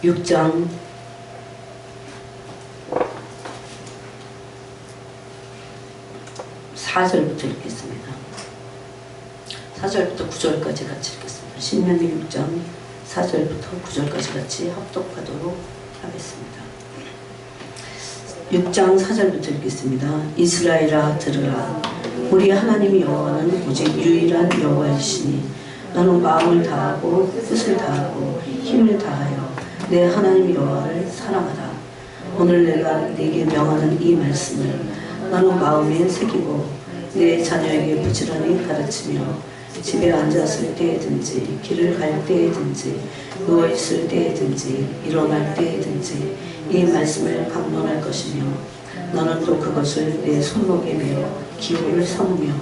6장 4절부터 읽겠습니다. 4절부터 9절까지 같이 읽겠습니다. 신명기 6장 4절부터 9절까지 같이 합독하도록 하겠습니다. 6장 4절부터 읽겠습니다. 이스라엘아 들으라. 우리 하나님 여호와는 오직 유일한 여호와이시니 너는 마음을 다하고 뜻을 다하고 힘을 다하여 내 하나님 여호와를 사랑하라. 오늘 내가 네게 명하는 이 말씀을 너는 마음에 새기고 내 자녀에게 부지런히 가르치며 집에 앉았을 때에든지 길을 갈 때에든지 누워있을 때에든지 일어날 때에든지 이 말씀을 강론할 것이며 너는 또 그것을 내 손목에 매어 기호를 삼으며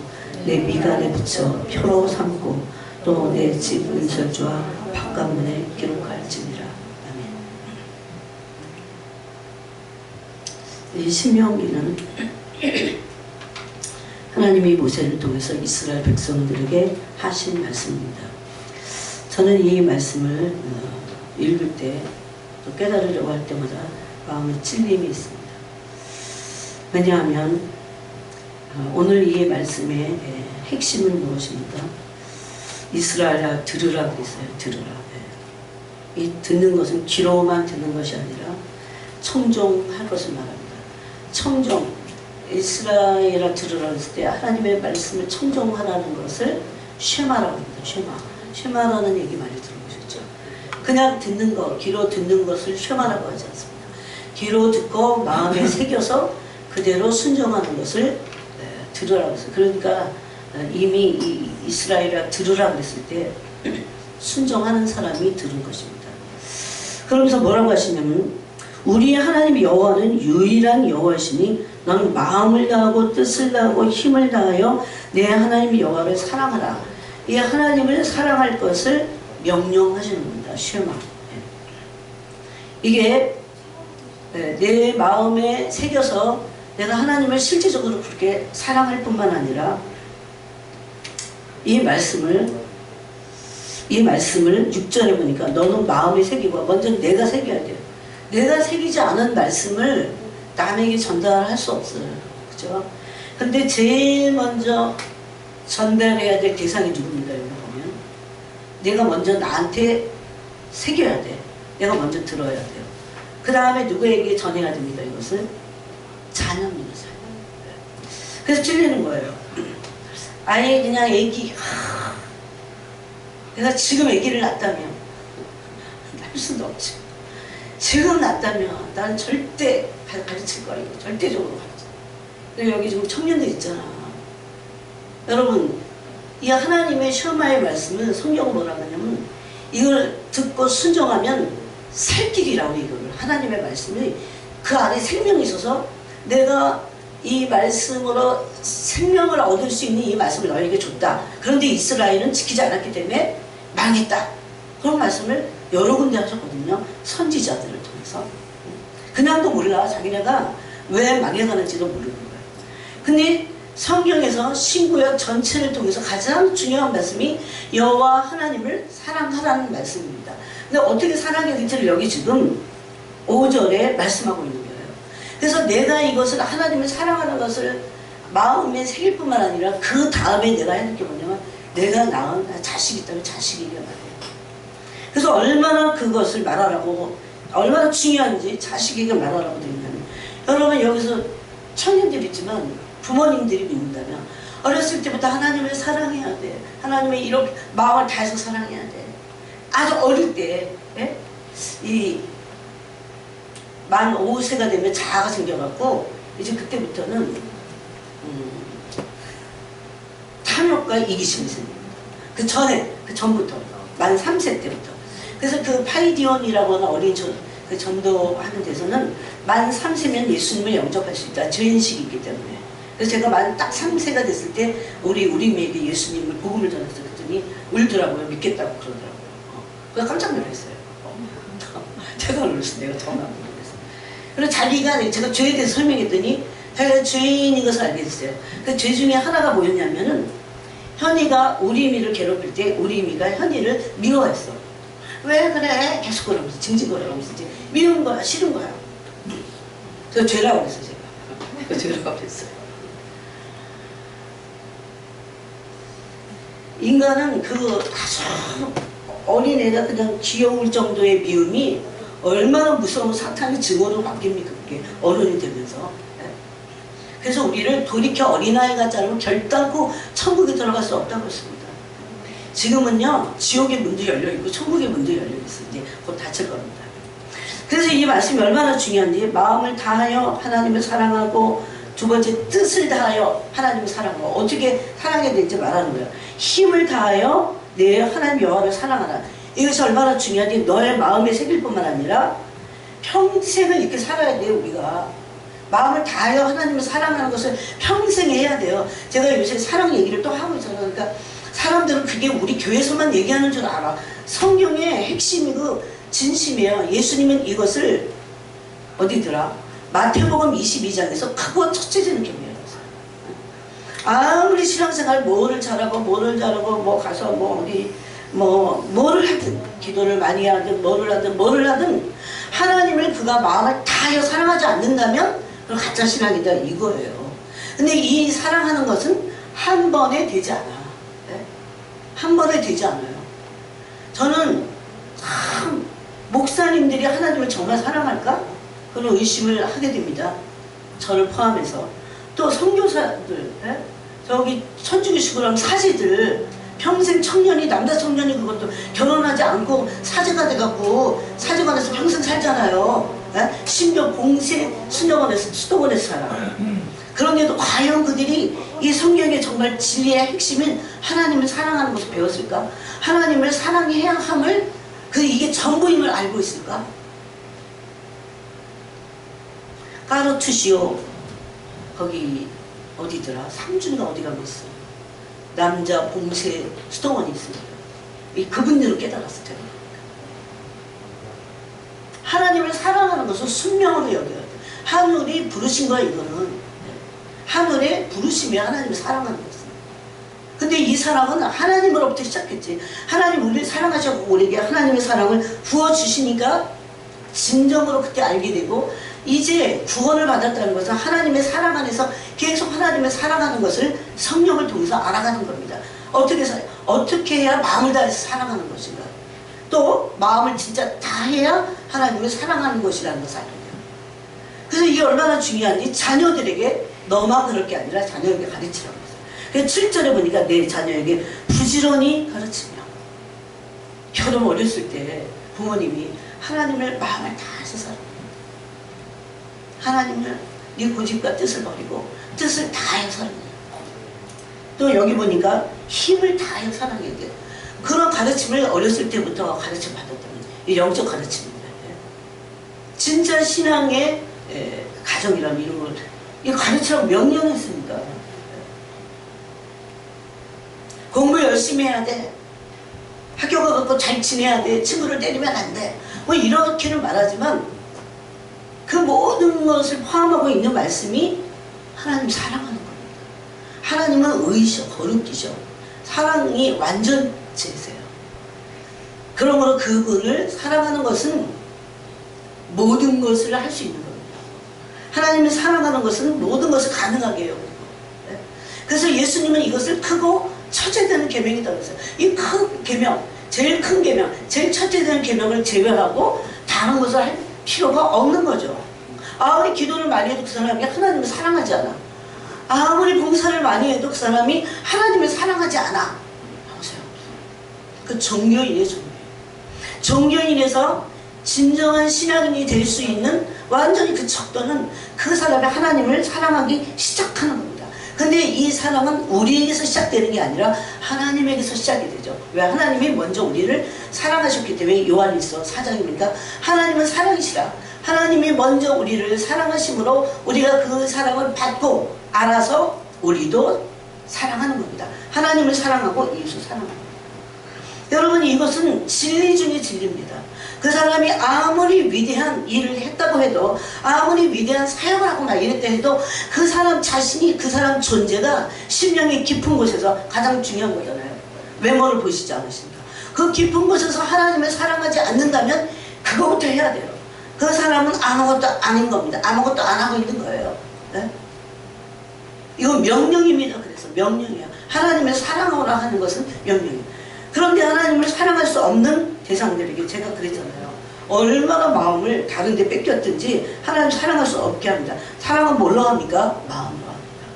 내 미간에 붙여 표로 삼고 또 내 집 은설주와 바깥문에 기록할지니라. 아멘. 이 신명기는 하나님이 모세를 통해서 이스라엘 백성들에게 하신 말씀입니다. 저는 이 말씀을 읽을 때 또 깨달으려고 할 때마다 마음에 찔림이 있습니다. 왜냐하면 오늘 이 말씀의 핵심은 무엇입니까? 이스라엘아 들으라 그랬어요. 들으라. 이 듣는 것은 귀로만 듣는 것이 아니라 청종할 것을 말합니다. 청종. 이스라엘아 들으라 했을 때 하나님의 말씀을 청종하라는 것을 쉐마라고 합니다. 쉐마라는 얘기 많이 들어보셨죠? 그냥 듣는 것, 귀로 듣는 것을 쉐마라고 하지 않습니다. 귀로 듣고 마음에 새겨서 그대로 순종하는 것을 들으라고 했어요. 그러니까 이미 이 이스라엘아 들으라 그랬을 때 순종하는 사람이 들은 것입니다. 그러면서 뭐라고 하시냐면 우리 하나님 여호와는 유일한 여호와시니 너는 마음을 다하고 뜻을 다하고 힘을 다하여 내 하나님 여호와를 사랑하라. 이 하나님을 사랑할 것을 명령하시는 겁니다. 쉐마. 이게 내 마음에 새겨서 내가 하나님을 실제적으로 그렇게 사랑할 뿐만 아니라 이 말씀을 6절에 보니까 너는 마음에 새기고 먼저 내가 새겨야 돼요. 내가 새기지 않은 말씀을 남에게 전달할 수 없어요. 그죠? 근데 제일 먼저 전달해야 될 대상이 누굽니까? 여기 보면 내가 먼저 나한테 새겨야 돼. 내가 먼저 들어야 돼요. 그 다음에 누구에게 전해야 됩니다. 이것을 자녀입니다. 자녀. 그래서 찔리는 거예요. 아예 그냥 애기 내가 지금 애기를 낳았다면 할 수도 없지. 지금 낳았다면 나는 절대 가르칠 거야. 이거 절대적으로 가르쳐. 근데 여기 지금 청년들 있잖아. 여러분 이 하나님의 쉐마의 말씀은 성경은 뭐라고 하냐면 이걸 듣고 순종하면 살 길이라고 이거를 하나님의 말씀이 그 안에 생명이 있어서 내가 이 말씀으로 생명을 얻을 수 있는 이 말씀을 너에게 줬다. 그런데 이스라엘은 지키지 않았기 때문에 망했다. 그런 말씀을 여러 군데 하셨거든요. 선지자들을 통해서. 그냥도 몰라. 자기네가 왜 망해가는지도 모르는 거예요. 근데 성경에서 신구약 전체를 통해서 가장 중요한 말씀이 여호와 하나님을 사랑하라는 말씀입니다. 근데 어떻게 사랑해야 될지를 여기 지금 5절에 말씀하고 있는 거예요. 그래서 내가 이것을 하나님을 사랑하는 것을 마음에 새길 뿐만 아니라 그 다음에 내가 해야 될 게 뭐냐면 내가 낳은 자식이 있다면 자식에게 말해요. 그래서 얼마나 그것을 말하라고 얼마나 중요한지 자식에게 말하라고 되어 있냐면 여러분 여기서 청년들이 있지만 부모님들이 믿는다면 어렸을 때부터 하나님을 사랑해야 돼. 하나님의 이렇게 마음을 다해서 사랑해야 돼. 아주 어릴 때 이 만 5세가 되면 자아가 생겨갖고 이제 그때부터는 탐욕과 이기심이 생깁니다. 그 전부터 만 3세 때부터. 그래서 그 파이디온이라고 하는 어린 그 전도하는 데서는 만 3세면 예수님을 영접할 수 있다. 죄인식이 있기 때문에. 그래서 제가 만 딱 3세가 됐을 때 우리 애에게 예수님을 복음을 전했어. 그랬더니 울더라고요. 믿겠다고 그러더라고요. 그래서 깜짝 놀랐어요. 제가 놀랐어요. 내가 처음 알고 놀랐어요. 그리고 자기가 제가 죄에 대해서 설명했더니 자기가 죄인인 것을 알게 됐어요. 그 죄 중에 하나가 뭐였냐면은 현이가 우리미를 괴롭힐 때 우리미가 현이를 미워했어. 왜 그래? 계속 그러면서 징징거리면서 이제 미운 거야, 싫은 거야. 저 죄라고 그랬어요, 제가. 죄라고 그랬어요. 인간은 그 아주 어린애가 그냥 귀여울 정도의 미움이 얼마나 무서운 사탄의 증오로 바뀝니까, 그게 어른이 되면서. 그래서 우리를 돌이켜 어린아이 같지 않으면 결단코 천국에 들어갈 수 없다고 했습니다. 지금은요, 지옥의 문도 열려있고 천국의 문도 열려있어요. 이제 곧 닫힐 겁니다. 그래서 이 말씀이 얼마나 중요한지, 마음을 다하여 하나님을 사랑하고, 두 번째 뜻을 다하여 하나님을 사랑하고, 어떻게 사랑해야 될지 말하는 거예요. 힘을 다하여 내 하나님 여호와를 사랑하라. 이것이 얼마나 중요한지 너의 마음에 새길 뿐만 아니라 평생을 이렇게 살아야 돼요. 우리가 마음을 다하여 하나님을 사랑하는 것을 평생 해야 돼요. 제가 요새 사랑 얘기를 또 하고 있잖아요. 그러니까 사람들은 그게 우리 교회에서만 얘기하는 줄 알아. 성경의 핵심이 그 진심이에요. 예수님은 이것을 어디더라? 마태복음 22장에서 크고 첫째지는 계명이었어요. 아무리 신앙생활 뭐를 잘하고 뭐 가서 뭐 어디 뭐를 하든 기도를 많이 하든 뭐를 하든 하나님을 그가 마음을 다하여 사랑하지 않는다면 그건 가짜 신앙이다 이거예요. 근데 이 사랑하는 것은 한 번에 되지 않아. 네? 한 번에 되지 않아요. 저는 참 목사님들이 하나님을 정말 사랑할까? 그런 의심을 하게 됩니다. 저를 포함해서. 또 선교사들, 네? 저기 천주교식으로 하면 사제들, 평생 청년이, 남자 청년이 그것도 결혼하지 않고 사제가 돼갖고 사제관에서 평생 살잖아요. 네? 심지어 봉쇄 수도원에서 살아. 그런데도 과연 그들이 이 성경의 정말 진리의 핵심인 하나님을 사랑하는 것을 배웠을까? 하나님을 사랑해야 함을 이게 전부임을 알고 있을까? 까르투시오 거기 어디더라? 상주인가 어디 가면 있어. 남자 봉쇄 수도원이 있습니다. 그분들을 깨달았을 테니까. 하나님을 사랑하는 것을 순명으로 여겨야 돼. 하늘이 부르신 거야 이거는. 하늘의 부르심이 하나님을 사랑하는 것입니다. 근데 이 사랑은 하나님으로부터 시작했지. 하나님 우리를 사랑하셨고 우리에게 하나님의 사랑을 부어주시니까 진정으로 그때 알게 되고, 이제 구원을 받았다는 것은 하나님의 사랑 안에서 계속 하나님을 사랑하는 것을 성령을 통해서 알아가는 겁니다. 어떻게 해야 마음을 다해서 사랑하는 것인가? 또 마음을 진짜 다해야 하나님을 사랑하는 것이라는 것을 알게 돼요. 그래서 이게 얼마나 중요한지 자녀들에게 너만 그럴 게 아니라 자녀에게 가르치라고 했어요. 그래서 7절에 보니까 내 자녀에게 부지런히 가르치며. 여러분 어렸을 때 부모님이 하나님을 마음을 다해서 사랑해요. 하나님을 네 고집과 뜻을 버리고 뜻을 다하여 사랑해요. 또 여기 보니까 힘을 다하여 사랑해야 돼요. 그런 가르침을 어렸을 때부터 가르침 받았다는 이 영적 가르침입니다. 진짜 신앙의 가정이라면 이런 걸 이거 가르치라고 명령했으니까. 공부 열심히 해야 돼. 학교 가고 잘 지내야 돼. 친구를 때리면 안 돼. 뭐 이렇게는 말하지만 그 모든 것을 포함하고 있는 말씀이 하나님 사랑하는 겁니다. 하나님은 의이셔, 거룩이셔. 사랑이 완전체세요. 그러므로 그분을 사랑하는 것은 모든 것을 할 수 있는 겁니다. 하나님을 사랑하는 것은 모든 것을 가능하게 해요. 그래서 예수님은 이것을 크고 첫째되는 계명이라고 했어요. 이 큰 계명, 제일 큰 계명, 제일 첫째되는 계명을 제외하고 다른 것을 할 필요가 없는 거죠. 아무리 기도를 많이 해도 그 사람이 하나님을 사랑하지 않아. 아무리 봉사를 많이 해도 그 사람이 하나님을 사랑하지 않아. 보세요. 그 종교인이에요, 종교인. 종교인에서 진정한 신앙인이 될 수 있는 완전히 그 척도는 그 사람이 하나님을 사랑하기 시작하는 겁니다. 근데 이 사랑은 우리에게서 시작되는 게 아니라 하나님에게서 시작이 되죠. 왜? 하나님이 먼저 우리를 사랑하셨기 때문에. 요한일서 4장이니까 하나님은 사랑이시라. 하나님이 먼저 우리를 사랑하심으로 우리가 그 사랑을 받고 알아서 우리도 사랑하는 겁니다. 하나님을 사랑하고 예수 사랑하는 겁니다. 여러분 이것은 진리 중의 진리입니다. 그 사람이 아무리 위대한 일을 했다고 해도, 아무리 위대한 사역을 하고 막 이랬다 해도 그 사람 자신이, 그 사람 존재가 심령의 깊은 곳에서 가장 중요한 거잖아요. 외모를 보시지 않으십니까? 그 깊은 곳에서 하나님을 사랑하지 않는다면 그거부터 해야 돼요. 그 사람은 아무것도 아닌 겁니다. 아무것도 안 하고 있는 거예요. 네? 이건 명령입니다. 그래서 명령이에요. 하나님을 사랑하라 하는 것은 명령이에요. 그런데 하나님을 사랑할 수 없는 대상들에게 제가 그랬잖아요. 얼마나 마음을 다른 데 뺏겼든지 하나님 사랑할 수 없게 합니다. 사랑은 뭘로 합니까? 마음으로 합니다.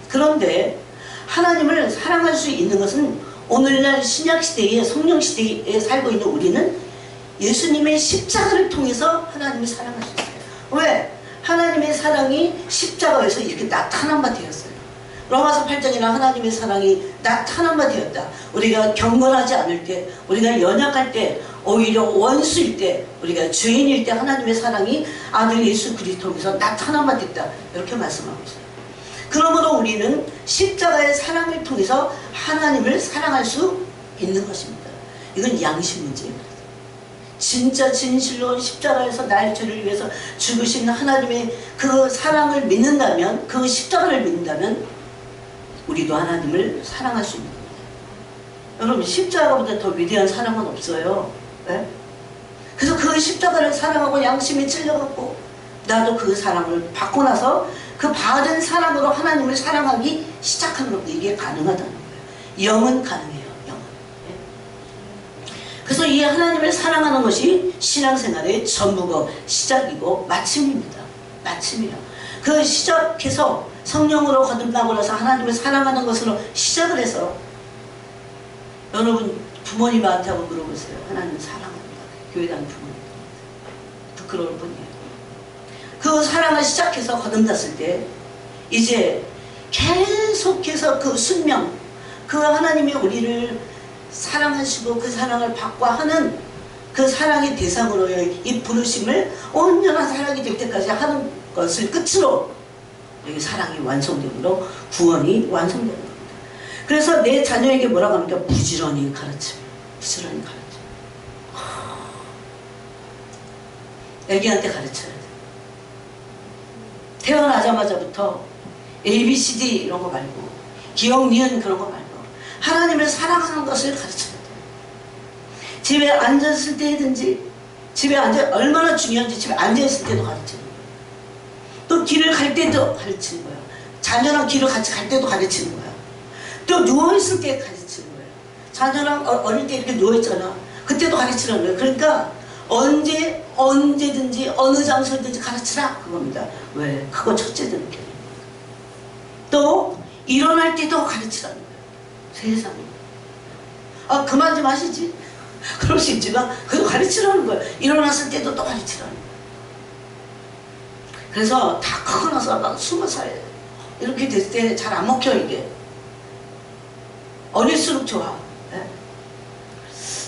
그런데 하나님을 사랑할 수 있는 것은 오늘날 신약시대에 성령시대에 살고 있는 우리는 예수님의 십자가를 통해서 하나님을 사랑할 수 있어요. 왜? 하나님의 사랑이 십자가에서 이렇게 나타난 바 되었어요. 로마서 8장이나 하나님의 사랑이 나타난 바 되었다. 우리가 경건하지 않을 때, 우리가 연약할 때, 오히려 원수일 때, 우리가 죄인일 때 하나님의 사랑이 아들 예수 그리스도 통해서 나타난 바 됐다. 이렇게 말씀하고 있어요. 그러므로 우리는 십자가의 사랑을 통해서 하나님을 사랑할 수 있는 것입니다. 이건 양심 문제입니다. 진짜 진실로 십자가에서 나의 죄를 위해서 죽으신 하나님의 그 사랑을 믿는다면, 그 십자가를 믿는다면 우리도 하나님을 사랑할 수 있는 겁니다. 여러분, 십자가보다 더 위대한 사랑은 없어요. 네? 그래서 그 십자가를 사랑하고 양심이 찔려갖고 나도 그 사랑을 받고 나서 그 받은 사랑으로 하나님을 사랑하기 시작하는 겁니다. 이게 가능하다는 거예요. 영은 가능해요. 영은. 네? 그래서 이 하나님을 사랑하는 것이 신앙생활의 전부고 시작이고 마침입니다. 마침이에요. 그 시작해서 성령으로 거듭나고 나서 하나님을 사랑하는 것으로 시작을 해서 여러분 부모님한테 한번 물어보세요. 하나님 사랑합니다. 교회 다니는 부모님. 부끄러울 뿐이에요. 그 사랑을 시작해서 거듭났을 때 이제 계속해서 그 순명, 그 하나님이 우리를 사랑하시고 그 사랑을 받고 하는 그 사랑의 대상으로의 이 부르심을 온전한 사랑이 될 때까지 하는 것을 끝으로 여기 사랑이 완성되므로 구원이 완성되는 겁니다. 그래서 내 자녀에게 뭐라고 합니까? 부지런히 가르치며, 부지런히 가르치며. 애기한테 가르쳐야 돼. 태어나자마자부터 ABCD 이런 거 말고 기억, 니은 그런 거 말고 하나님을 사랑하는 것을 가르쳐야 돼. 집에 앉았을 때든지 집에 얼마나 중요한지 집에 앉아있을 때도 가르치는 거예요. 또 길을 갈 때도 가르치는 거예요. 자녀랑 길을 같이 갈 때도 가르치는 거예요. 또 누워있을 때 가르치는 거예요. 자녀랑 어릴 때 이렇게 누워있잖아. 그때도 가르치는 거예요. 그러니까 언제든지 어느 장소든지 가르치라 그겁니다. 왜? 그거 첫째 되는 게. 또 일어날 때도 가르치라는 거예요. 세상에. 아 그만 좀 하시지. 그럴 수 있지만 그거 가르치라는 거예요. 일어났을 때도 또 가르치라는 거예요. 그래서 다 크고 나서 막 20살 이렇게 됐을 때 잘 안 먹혀 이게. 어릴수록 좋아. 네?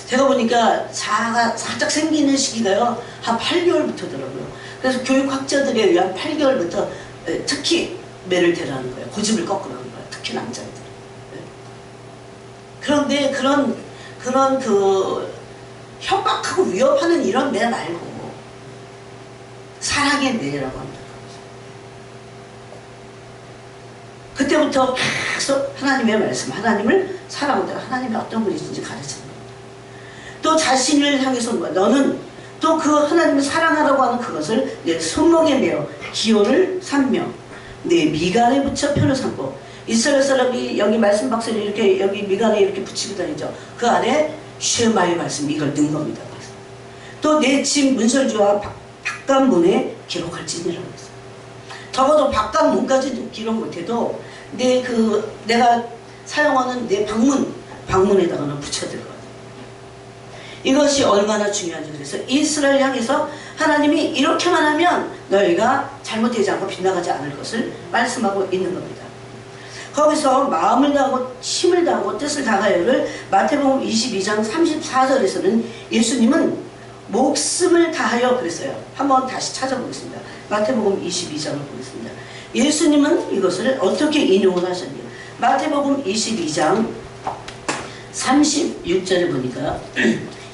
제가 보니까 자가 살짝 생기는 시기가요 한 8개월부터더라고요. 그래서 교육학자들에 의한 8개월부터 특히 매를 대라는 거예요. 고집을 꺾으라는 거예요. 특히 남자들. 네? 그런데 그런 그 협박하고 위협하는 이런 매 말고 사랑의 매라고 합니다. 그때부터 계속 하나님의 말씀, 하나님을 사랑하고 하나님이 어떤 분이신지 가르치는 겁니다. 또 자신을 향해서 너는 또 그 하나님을 사랑하라고 하는 그것을 내 손목에 매어 기호를 삼며 내 미간에 붙여 표를 삼고 이스라엘 사람이 여기 말씀 박스를 이렇게 여기 미간에 이렇게 붙이고 다니죠. 그 안에 쉐마의 말씀 이걸 넣은 겁니다. 또 내 집 문설주와 바깥문에 기록할지니라고 했어요. 적어도 바깥문까지 기록 못해도 내가 사용하는 내 방문에다가는 붙여야 될 것 같아요. 이것이 얼마나 중요한지. 그래서 이스라엘 향해서 하나님이 이렇게만 하면 너희가 잘못되지 않고 빗나가지 않을 것을 말씀하고 있는 겁니다. 거기서 마음을 다하고 힘을 다하고 뜻을 다하여를 마태복음 22장 34절에서는 예수님은 목숨을 다하여 그랬어요. 한번 다시 찾아보겠습니다. 마태복음 22장을 보겠습니다. 예수님은 이것을 어떻게 인용을 하셨냐. 마태복음 22장 36절에 보니까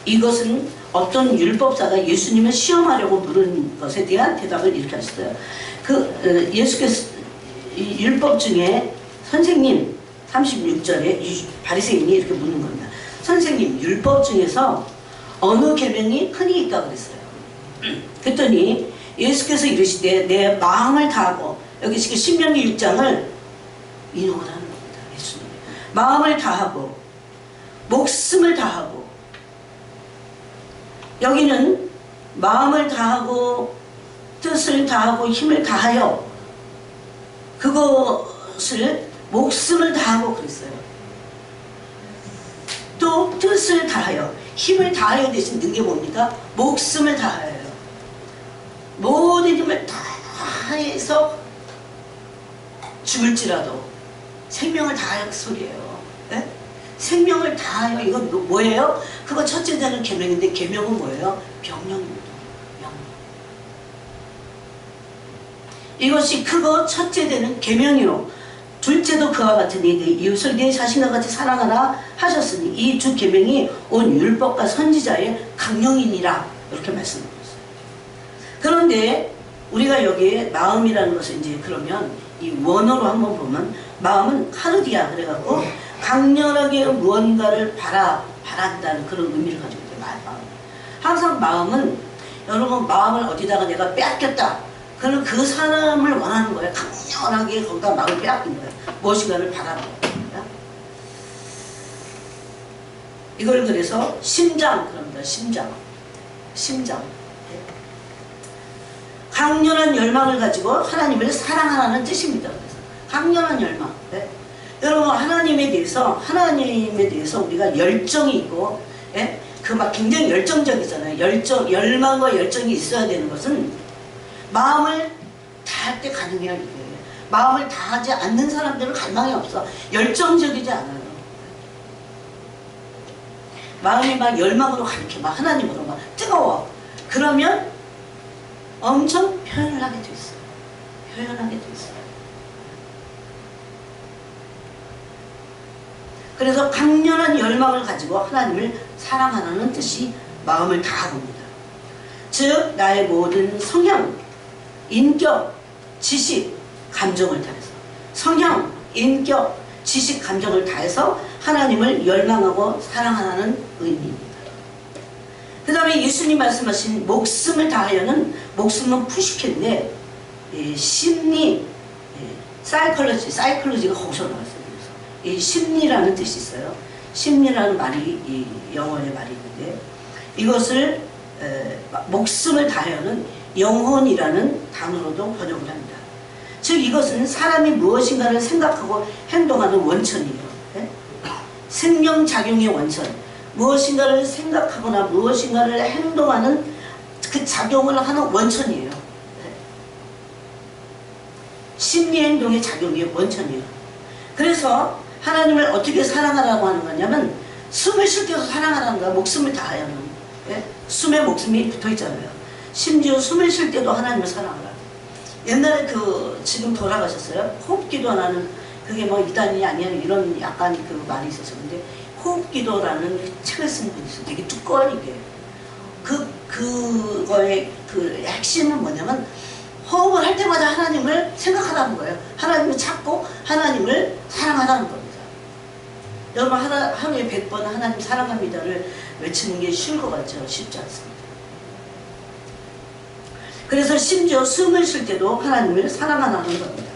이것은 어떤 율법사가 예수님을 시험하려고 물은 것에 대한 대답을 이렇게 하셨어요. 예수께서 이 율법 중에 선생님 36절에 바리새인이 이렇게 묻는 겁니다. 선생님, 율법 중에서 어느 계명이 흔히 있다고 그랬어요. 그랬더니 예수께서 이르시되 내 마음을 다하고, 여기 지금 신명기 6장을 인용을 하는 겁니다. 예수님. 마음을 다하고 목숨을 다하고, 여기는 마음을 다하고 뜻을 다하고 힘을 다하여, 그것을 목숨을 다하고 그랬어요. 또 뜻을 다하여, 힘을 다하여 대신 는 게 뭡니까? 목숨을 다하여요. 모든 힘을 다해서 죽을지라도 생명을 다하여, 그 소리예요. 네? 생명을 다하여, 이건 뭐예요? 그거 첫째 되는 계명인데, 계명은 뭐예요? 명령입니다. 명령. 이것이 크고 첫째 되는 계명이요, 둘째도 그와 같으니 네 이웃을 네 자신과 같이 사랑하라 하셨으니 이 두 계명이 온 율법과 선지자의 강령이니라, 이렇게 말씀드렸어요. 그런데 우리가 여기에 마음이라는 것을 이제 그러면 이 원어로 한번 보면, 마음은 카르디아 그래갖고 강렬하게 무언가를 바란다는 그런 의미를 가지고 있어요. 마음. 항상 마음은, 여러분, 마음을 어디다가 내가 빼앗겼다, 그러면 그 사람을 원하는 거예요. 강렬하게 거기다 마음을 빼앗긴 거예요. 무엇인가를 바라는 거예요. 이걸 그래서 심장 그럽니다. 심장. 강렬한 열망을 가지고 하나님을 사랑하라는 뜻입니다. 그래서 강렬한 열망. 네? 여러분, 하나님에 대해서 우리가 열정이 있고, 예? 그 막 굉장히 열정적이잖아요. 열망과 열정이 있어야 되는 것은 마음을 다할 때 가능해요. 이게. 마음을 다하지 않는 사람들은 갈망이 없어. 열정적이지 않아요. 마음이 막 열망으로 가득해, 막 하나님으로 막 뜨거워. 그러면 엄청 표현을 하게 돼 있어요. 그래서 강렬한 열망을 가지고 하나님을 사랑하라는 뜻이 마음을 다하고입니다. 즉 나의 모든 성향, 인격, 지식, 감정을 다해서, 성향, 인격, 지식, 감정을 다해서 하나님을 열망하고 사랑하라는 의미입니다. 그 다음에 예수님 말씀하신 목숨을 다하여는, 목숨은 푸시케인데 심리, 사이클로지가 거기서 나왔어요. 그래서 이 심리라는 뜻이 있어요. 심리라는 말이 이 영어의 말이 있는데, 이것을 목숨을 다하여는 영혼이라는 단어로도 번역을 합니다. 즉 이것은 사람이 무엇인가를 생각하고 행동하는 원천이에요. 네? 생명작용의 원천, 무엇인가를 생각하거나 무엇인가를 행동하는 그 작용을 하는 원천이에요. 네? 심리행동의 작용이 원천이에요. 그래서 하나님을 어떻게 사랑하라고 하는 거냐면, 숨을 쉴 때도 사랑하라는 거야. 목숨을 다하여는. 네? 숨에 목숨이 붙어있잖아요. 심지어 숨을 쉴 때도 하나님을 사랑하라. 옛날에 지금 돌아가셨어요. 호흡기도라는, 그게 뭐 이단이 아니야 이런 약간 그 말이 있어서, 근데 호흡기도라는 책을 쓴 분이 있어요. 되게 두꺼운 게. 그거의 그 핵심은 뭐냐면, 호흡을 할 때마다 하나님을 생각하라는 거예요. 하나님을 찾고 하나님을 사랑하라는 겁니다. 여러분, 하루에 100번 하나님 사랑합니다를 외치는 게 쉬울 것 같죠? 쉽지 않습니다. 그래서 심지어 숨을 쉴 때도 하나님을 사랑하라는 겁니다.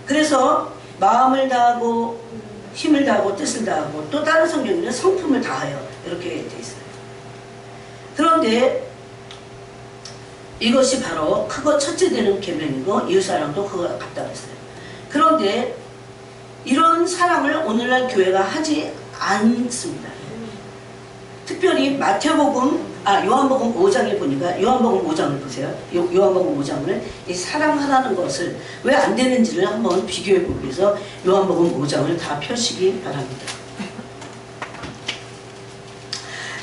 그래서 마음을 다하고 힘을 다하고 뜻을 다하고, 또 다른 성경에는 성품을 다하여, 이렇게 되어 있어요. 그런데 이것이 바로 크고 첫째 되는 계명이고, 이웃사랑도 그거와 같다고 했어요. 그런데 이런 사랑을 오늘날 교회가 하지 않습니다. 특별히 요한복음 5장에 보니까, 요한복음 5장을 보세요. 요한복음 5장을 이 사랑하라는 것을 왜 안 되는지를 한번 비교해 보기 위해서 요한복음 5장을 다 펴시기 바랍니다.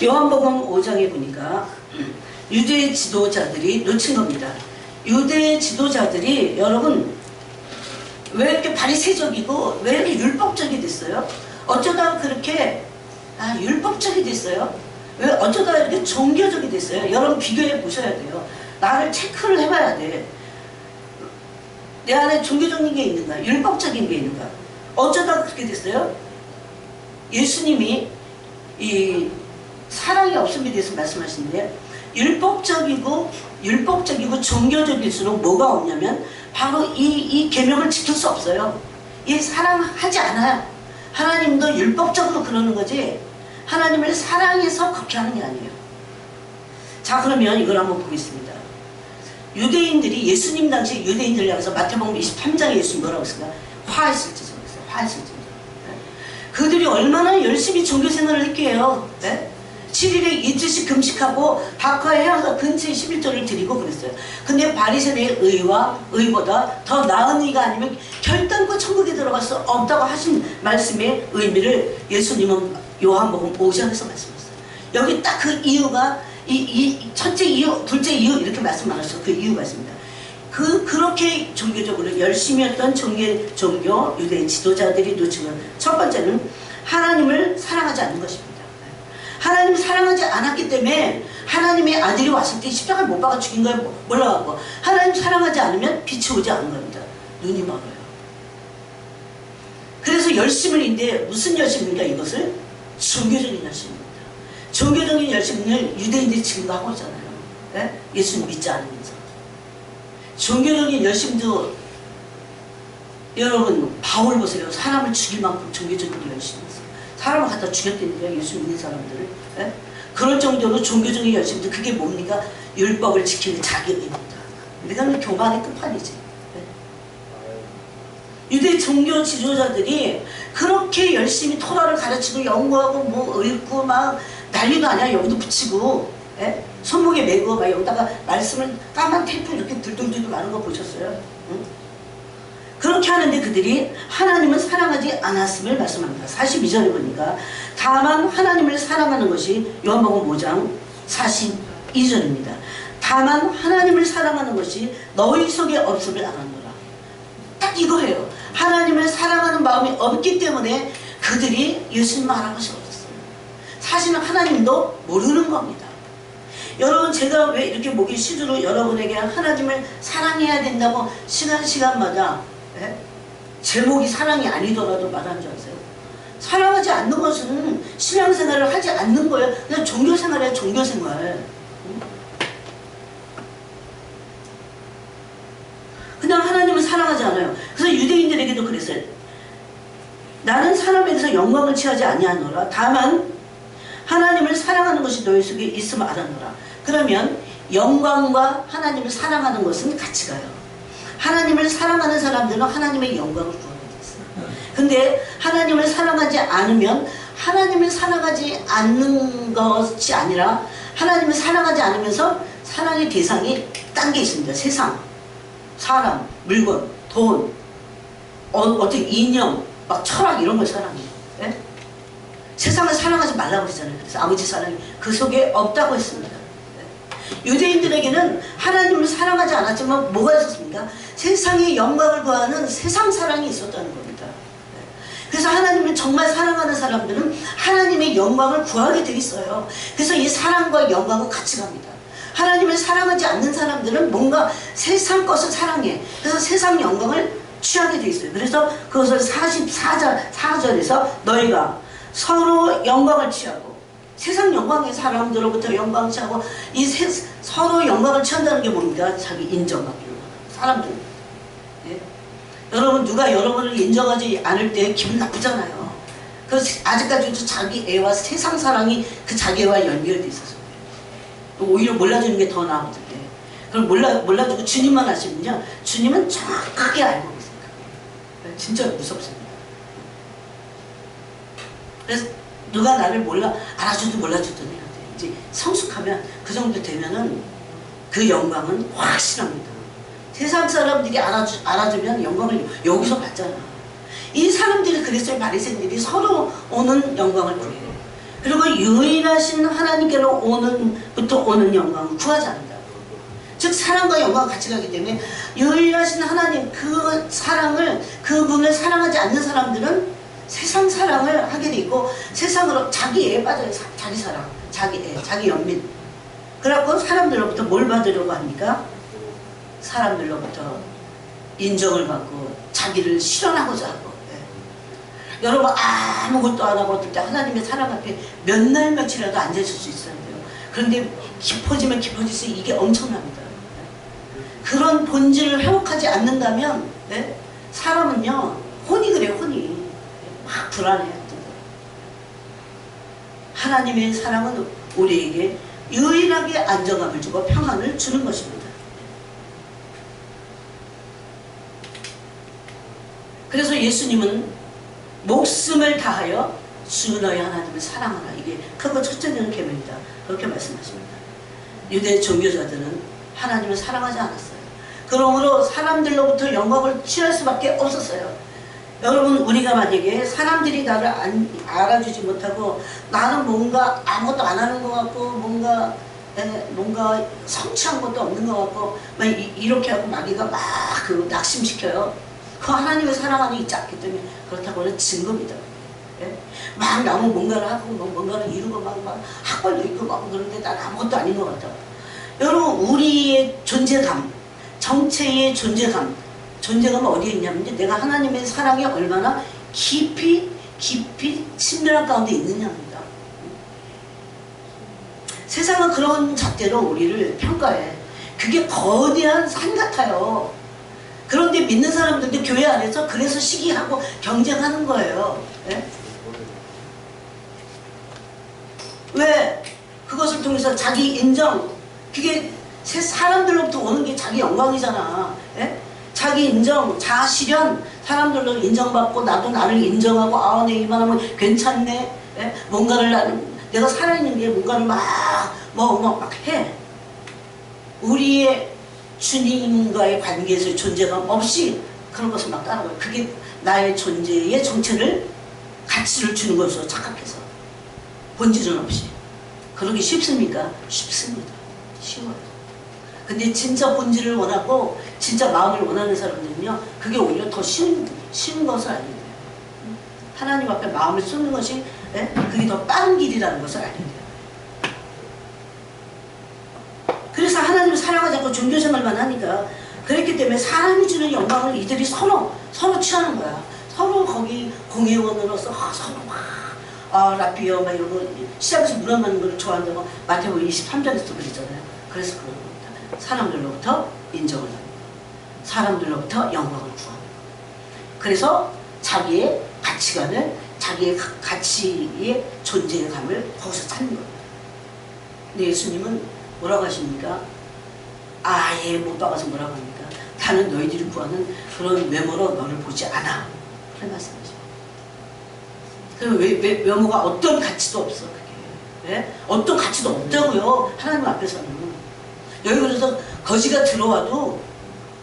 요한복음 5장에 보니까 유대 지도자들이 놓친 겁니다. 유대 지도자들이, 여러분, 왜 이렇게 바리새적이고 왜 이렇게 율법적이 됐어요? 어쩌다 그렇게 율법적이 됐어요? 왜 어쩌다 이렇게 종교적이 됐어요? 여러분 비교해 보셔야 돼요. 나를 체크를 해봐야 돼. 내 안에 종교적인 게 있는가? 율법적인 게 있는가? 어쩌다 그렇게 됐어요? 예수님이 이 사랑이 없음에 대해서 말씀하시는데, 율법적이고 종교적일수록 뭐가 없냐면 바로 이 계명을 지킬 수 없어요. 이 사랑하지 않아요. 하나님도 율법적으로 그러는 거지 하나님을 사랑해서 그렇게 하는 게 아니에요. 자, 그러면 이걸 한번 보겠습니다. 유대인들이 예수님 당시 유대인들을 향해서 마태복음 23장에 예수님 뭐라고 했을까? 화했을지죠. 화했을지죠. 그들이 얼마나 열심히 종교생활을 했게요. 네? 7일에 이틀씩 금식하고 박하의 해안가 근처에 11조를 드리고 그랬어요. 근데 바리새인의 의보다 더 나은 의가 아니면 결단코 천국에 들어갈 수 없다고 하신 말씀의 의미를 예수님은 요한복음 5장에서 말씀하셨어요. 여기 딱 그 이유가 첫째 이유, 둘째 이유 이렇게 말씀 안 하셨어요. 그 이유가 있습니다. 그렇게 종교적으로 열심히 했던 종교 유대인 지도자들이 놓친 건 첫 번째는 하나님을 사랑하지 않는 것입니다. 하나님을 사랑하지 않았기 때문에 하나님의 아들이 왔을 때 십자가를 못 박아 죽인 거에 몰라가고, 하나님 사랑하지 않으면 빛이 오지 않는 겁니다. 눈이 멀어요. 그래서 열심을인데 무슨 열심입니까? 이것을 종교적인 열심입니다. 종교적인 열심을 유대인들이 지금도 하고 있잖아요. 네? 예수님 믿지 않으면서. 종교적인 열심도 여러분 바울 보세요. 사람을 죽일 만큼 종교적인 열심이 있어요. 사람을 갖다 죽였다니까요. 예수 믿는 사람들을. 네? 그럴 정도로 종교적인 열심도 그게 뭡니까? 율법을 지키는 자기 의입니다. 이거는 교만의 끝판이지. 네? 유대 종교 지도자들이 그렇게 열심히 토라를 가르치고 연구하고 뭐 읽고 막 난리도 아니야. 여기도 붙이고, 예? 손목에 메고 막 여기다가 말씀을 까만 테이프 이렇게 들들들 많은 거 보셨어요? 응? 그렇게 하는데 그들이 하나님을 사랑하지 않았음을 말씀합니다. 42절에 보니까 다만 하나님을 사랑하는 것이 요한복음 5장 42절입니다. 다만 하나님을 사랑하는 것이 너희 속에 없음을 알았노라. 딱 이거예요. 하나님을 사랑하는 마음이 없기 때문에 그들이 예수님을 알아보지 못했어요. 사실은 하나님도 모르는 겁니다. 여러분, 제가 왜 이렇게 목이 시두로 여러분에게 하나님을 사랑해야 된다고 시간마다, 예? 제목이 사랑이 아니더라도 말하는 줄 아세요? 사랑하지 않는 것은 신앙생활을 하지 않는 거예요. 그냥 종교생활이에요. 종교생활. 그냥 하나님을 사랑하지 않아요. 그래서 유대인들에게도 그랬어요. 나는 사람에게서 영광을 취하지 아니하노라. 다만 하나님을 사랑하는 것이 너희 속에 있음을 알아노라. 그러면 영광과 하나님을 사랑하는 것은 같이 가요. 하나님을 사랑하는 사람들은 하나님의 영광을 구하게 됐어요. 근데 하나님을 사랑하지 않으면 하나님을 사랑하지 않는 것이 아니라 하나님을 사랑하지 않으면서 사랑의 대상이 딴 게 있습니다. 세상, 사람, 물건, 돈, 어떤 이념, 막 철학 이런 걸 사랑해요. 예? 세상을 사랑하지 말라고 했잖아요. 그래서 아버지 사랑이 그 속에 없다고 했습니다. 유대인들에게는 하나님을 사랑하지 않았지만 뭐가 있었습니까? 세상의 영광을 구하는 세상 사랑이 있었다는 겁니다. 그래서 하나님을 정말 사랑하는 사람들은 하나님의 영광을 구하게 돼 있어요. 그래서 이 사랑과 영광은 같이 갑니다. 하나님을 사랑하지 않는 사람들은 뭔가 세상 것을 사랑해. 그래서 세상 영광을 취하게 돼 있어요. 그래서 그것을 44절에서 너희가 서로 영광을 취하고, 세상 영광의 사람들로부터 영광을 취하고, 서로 영광을 취한다는 게 뭡니까? 자기 인정받기로. 사람들. 예? 여러분, 누가 여러분을 인정하지 않을 때 기분 나쁘잖아요. 그래서 아직까지도 자기 애와 세상 사랑이 그 자기 애와 연결돼 있어서 오히려 몰라주는 게 더 나거든요. 그럼 몰라주고 주님만 아시면요, 주님은 정확하게 알고 계세요. 진짜 무섭습니다. 그래서 누가 나를 알아주든 몰라주든 해야 돼. 이제 성숙하면 그 정도 되면은 그 영광은 확실합니다. 세상 사람들이 알아주면 영광을 여기서 받잖아. 이 사람들이 그랬어요. 바리새인들이 서로 오는 영광을 구해요. 그리고 유일하신 하나님께로 오는 영광을 구하지 않는다. 즉 사랑과 영광이 같이 가기 때문에 유일하신 하나님 그 사랑을, 그분을 사랑하지 않는 사람들은 세상 사랑을 하게 돼 있고, 세상으로 자기 애 빠져요. 자기 사랑, 자기 애, 자기 연민. 그래갖고 사람들로부터 뭘 받으려고 합니까? 사람들로부터 인정을 받고 자기를 실현하고자 하고. 여러분 아무것도 안 하고 어떨 때 하나님의 사랑 앞에 몇 날 며칠이라도 앉아있을 수 있어야 돼요. 그런데 깊어지면 깊어질수록 이게 엄청납니다. 그런 본질을 회복하지 않는다면 네? 사람은요 혼이 그래요. 혼이 막 불안해요. 하나님의 사랑은 우리에게 유일하게 안정감을 주고 평안을 주는 것입니다. 그래서 예수님은 목숨을 다하여 주 너희 하나님을 사랑하라. 이게 크고 첫째 되는 계명이다. 그렇게 말씀하십니다. 유대 종교자들은 하나님을 사랑하지 않았어요. 그러므로 사람들로부터 영광을 취할 수밖에 없었어요. 여러분 우리가 만약에 사람들이 나를 알아주지 못하고 나는 뭔가 아무것도 안 하는 것 같고 뭔가 성취한 것도 없는 것 같고 막 이렇게 하고 마귀가 막 그 낙심시켜요. 그 하나님을 사랑하는 게 있지 않기 때문에 그렇다고 하는 증거입니다. 예? 막 나무 뭔가를 하고 뭔가를 이루고 막 학벌도 있고 막 그런데 난 아무것도 아닌 것 같다. 여러분 우리의 존재감, 정체의 존재감은 어디에 있냐면요. 내가 하나님의 사랑이 얼마나 깊이 친밀한 가운데 있느냐입니다. 세상은 그런 잣대로 우리를 평가해. 그게 거대한 산 같아요. 그런데 믿는 사람들도 교회 안에서 그래서 시기하고 경쟁하는 거예요. 예? 왜? 그것을 통해서 자기 인정, 그게 사람들로부터 오는 게 자기 영광이잖아. 예? 자기 인정, 자아 실현, 사람들로 인정받고 나도 나를 인정하고 아, 내 이만하면 괜찮네. 예? 뭔가를 내가 살아있는 게 뭔가를 막 해. 우리의 주님과의 관계에서 존재감 없이 그런 것을 막 따라가요. 그게 나의 존재의 정체를 가치를 주는 것으로 착각해서 본질은 없이. 그러기 쉽습니까? 쉽습니다. 쉬워요. 근데 진짜 본질을 원하고 진짜 마음을 원하는 사람들은요 그게 오히려 더 쉬운 것을 알게 돼요. 하나님 앞에 마음을 쏟는 것이 그게 더 빠른 길이라는 것을 알게 돼요. 그래서 하나님을 사랑하지 않고 종교생활만 하니까 그랬기 때문에 사람이 주는 영광을 이들이 서로 취하는 거야. 서로 거기 공회원으로서 서로 막 라피어 막 이런 거 시작해서 물어맞는 걸 좋아한다고 마태복음 23장에서 그랬잖아요. 그래서 그런 겁니다. 사람들로부터 인정을 하는 거예요. 사람들로부터 영광을 구하는 거예요. 그래서 자기의 가치관을 자기의 가치의 존재감을 거기서 찾는 거예요. 근데 예수님은 뭐라고 하십니까? 아예 못 박아서 뭐라고 합니까? 나는 너희들이 구하는 그런 외모로 너를 보지 않아. 그런 말씀이죠. 그럼 외모가 어떤 가치도 없어. 그게. 네? 어떤 가치도 없다고요. 하나님 앞에서는. 여기 그래서 거지가 들어와도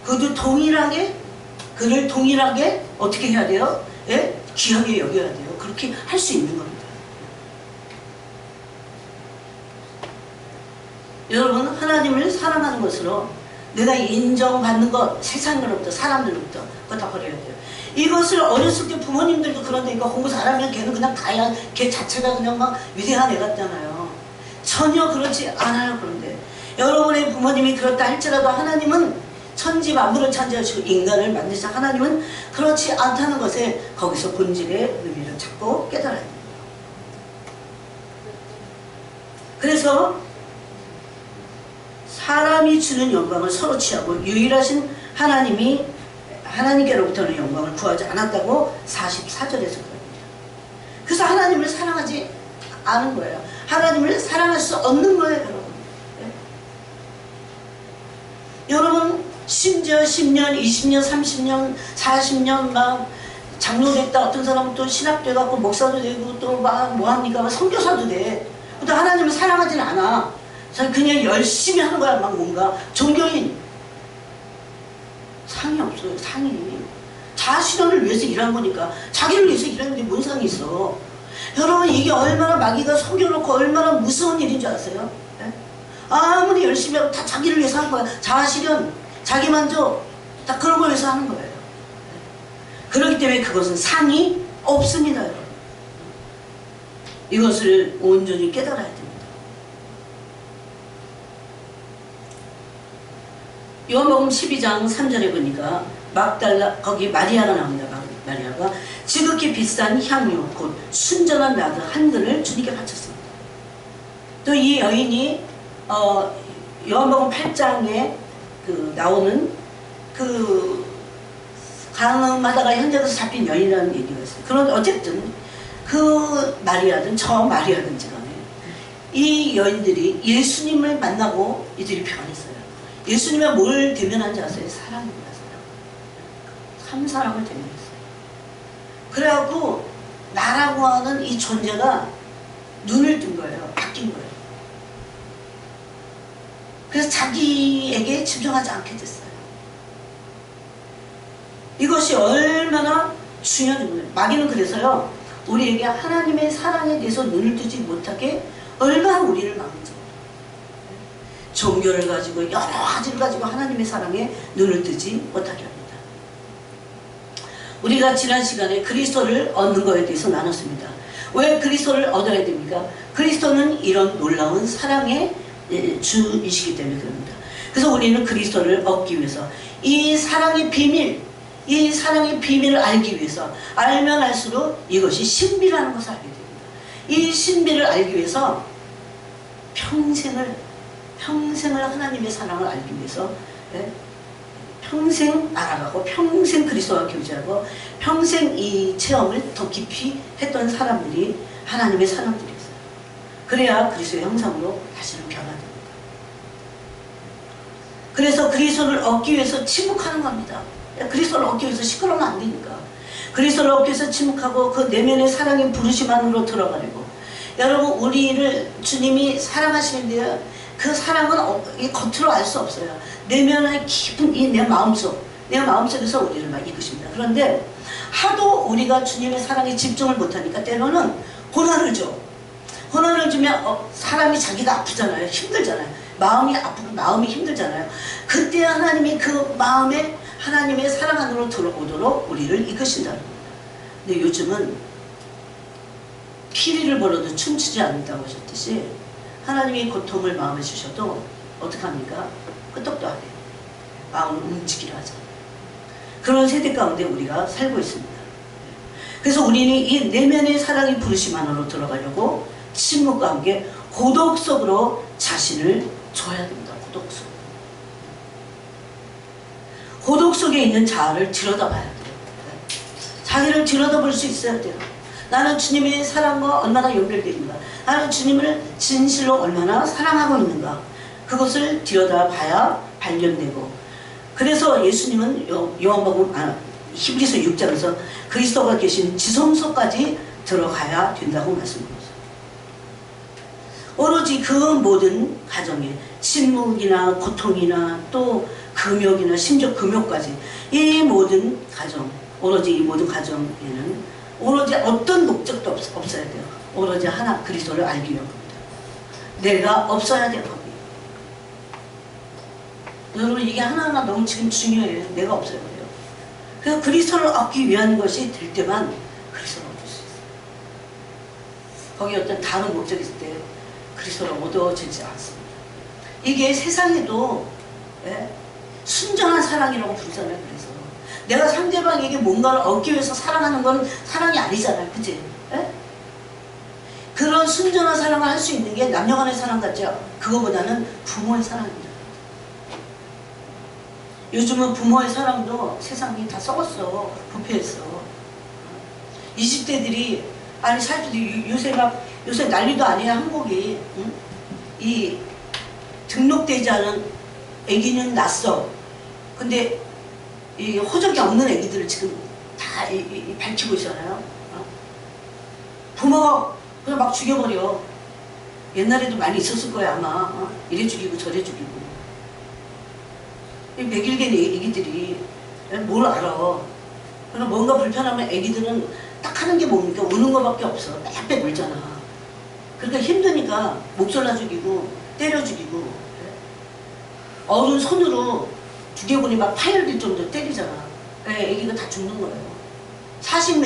그를 동일하게 어떻게 해야 돼요? 예? 귀하게 여겨야 돼요. 그렇게 할 수 있는 겁니다. 여러분 하나님을 사랑하는 것으로 내가 인정받는 것 세상으로부터 사람들로부터 그거 다 버려야 돼요. 이것을 어렸을 때 부모님들도 그런데 공부 잘하면 걔는 그냥 다야 걔 자체가 그냥 막 위대한 애 같잖아요. 전혀 그렇지 않아요. 그런데 여러분의 부모님이 그렇다 할지라도 하나님은 천지 만물을 창조하시고 인간을 만드신 하나님은 그렇지 않다는 것에 거기서 본질의 의미를 찾고 깨달아야 됩니다. 그래서 사람이 주는 영광을 서로 취하고 유일하신 하나님께로부터는 영광을 구하지 않았다고 44절에서 그럽니다. 그래서 하나님을 사랑하지 않은 거예요. 하나님을 사랑할 수 없는 거예요. 여러분 심지어 10년, 20년, 30년, 40년 막 장로 됐다. 어떤 사람은 또 신학돼 갖고 목사도 되고 또 막 뭐합니까? 선교사도 돼. 근데 하나님을 사랑하지는 않아. 그냥 열심히 하는 거야. 막 뭔가 종교인 상이 없어요. 상이 자신을 위해서 일하는 거니까. 자기를 위해서 일하는데 뭔 상이 있어. 여러분 이게 얼마나 마귀가 속여놓고 얼마나 무서운 일인 줄 아세요? 네? 아무리 열심히 하고 다 자기를 위해서 하는 거야. 자아실현, 자기만족 다 그런 걸 위해서 하는 거예요. 네? 그렇기 때문에 그것은 상이 없습니다. 여러분. 이것을 온전히 깨달아야 됩니다. 요한복음 12장 3절에 보니까 막달라 거기 마리아가 나옵니다. 마리아가 지극히 비싼 향유 곧 순전한 나드 한 근을 주님께 바쳤습니다. 또 이 여인이 요한복음 8장에 나오는 강하다가 현장에서 잡힌 여인이라는 얘기가 있어요. 그런 어쨌든 그 마리아든 저 마리아든지 간에 이 여인들이 예수님을 만나고 이들이 변했어요. 예수님의 뭘 대면한지 아세요? 사랑입니다. 사랑. 참사랑을 대면했어요. 그래갖고 나라고 하는 이 존재가 눈을 뜬 거예요. 바뀐 거예요. 그래서 자기에게 집중하지 않게 됐어요. 이것이 얼마나 중요한 거예요. 마귀는 그래서요, 우리에게 하나님의 사랑에 대해서 눈을 뜨지 못하게 얼마나 우리를 막는지. 종교를 가지고 여러 가지를 가지고 하나님의 사랑에 눈을 뜨지 못하게 합니다. 우리가 지난 시간에 그리스도를 얻는 것에 대해서 나눴습니다. 왜 그리스도를 얻어야 됩니까? 그리스도는 이런 놀라운 사랑의 주이시기 때문에 그럽니다. 그래서 우리는 그리스도를 얻기 위해서 이 사랑의 비밀을 알기 위해서 알면 알수록 이것이 신비라는 것을 알게 됩니다. 이 신비를 알기 위해서 평생을 하나님의 사랑을 알기 위해서 평생 알아가고 평생 그리스도와 교제하고 평생 이 체험을 더 깊이 했던 사람들이 하나님의 사람들이었어요. 그래야 그리스도의 형상으로 다시는 변화됩니다. 그래서 그리스도를 얻기 위해서 침묵하는 겁니다. 그리스도를 얻기 위해서 시끄러우면 안 되니까. 그리스도를 얻기 위해서 침묵하고 그 내면의 사랑의 부르심 안으로 들어가려고. 여러분, 우리를 주님이 사랑하시는데요, 그 사랑은 겉으로 알 수 없어요. 내면의 깊은 이 내 마음속에서 우리를 막 이끄십니다. 그런데 하도 우리가 주님의 사랑에 집중을 못하니까 때로는 고난을 줘. 고난을 주면 사람이 자기가 아프잖아요. 힘들잖아요. 마음이 아프고 마음이 힘들잖아요. 그때 하나님이 그 마음에 하나님의 사랑 안으로 들어오도록 우리를 이끄신다는 겁니다. 근데 요즘은 피리를 벌어도 춤추지 않는다고 하셨듯이 하나님이 고통을 마음에 주셔도 어떡합니까? 끄떡도 안 해요. 마음을 움직이려 하잖아요. 그런 세대 가운데 우리가 살고 있습니다. 그래서 우리는 이 내면의 사랑의 부르심 안으로 들어가려고 침묵과 함께 고독 속으로 자신을 줘야 됩니다. 고독 속. 고독 속에 있는 자아를 들여다봐야 돼요. 자기를 들여다볼 수 있어야 돼요. 나는 주님의 사랑과 얼마나 연결되어 있는가. 나는 주님을 진실로 얼마나 사랑하고 있는가. 그것을 들여다봐야 발견되고. 그래서 예수님은 요한복음 히브리서 6장에서 그리스도가 계신 지성소까지 들어가야 된다고 말씀하셨어요. 오로지 그 모든 가정에 침묵이나 고통이나 또 금욕이나 심지어 금욕까지 이 모든 가정, 오로지 이 모든 가정에는 오로지 어떤 목적도 없어야 돼요. 오로지 하나 그리스도를 알기 위한 겁니다. 내가 없어야 될 겁니다. 여러분, 이게 하나하나 너무 지금 중요해요. 내가 없어야 돼요. 그래서 그리스도를 얻기 위한 것이 될 때만 그리스도를 얻을 수 있어요. 거기 어떤 다른 목적이 있을 때 그리스도를 얻어지지 않습니다. 이게 세상에도 순전한 사랑이라고 부르잖아요. 그래서 내가 상대방에게 뭔가를 얻기 위해서 사랑하는 건 사랑이 아니잖아요. 그치? 그런 순전한 사랑을 할 수 있는 게 남녀간의 사랑 같죠? 그거보다는 부모의 사랑입니다. 요즘은 부모의 사랑도 세상이 다 썩었어. 부패했어. 20대들이 아니 사실 요새 난리도 아니야. 한국이 이 등록되지 않은 애기는 낳았어. 근데 이 호적이 없는 애기들을 지금 다 밝히고 있잖아요. 부모가 그냥 막 죽여버려. 옛날에도 많이 있었을 거야 아마. 이래 죽이고 저래 죽이고. 이 100일 된 애기들이 뭘 알아. 그럼 뭔가 불편하면 애기들은 딱 하는 게 뭡니까? 우는 거밖에 없어. 빽빽 울잖아. 그러니까 힘드니까 목 졸라 죽이고 때려 죽이고. 어른 손으로 두개골이 막 파열될 정도로 때리잖아. 애기가 다 죽는 거예요. 40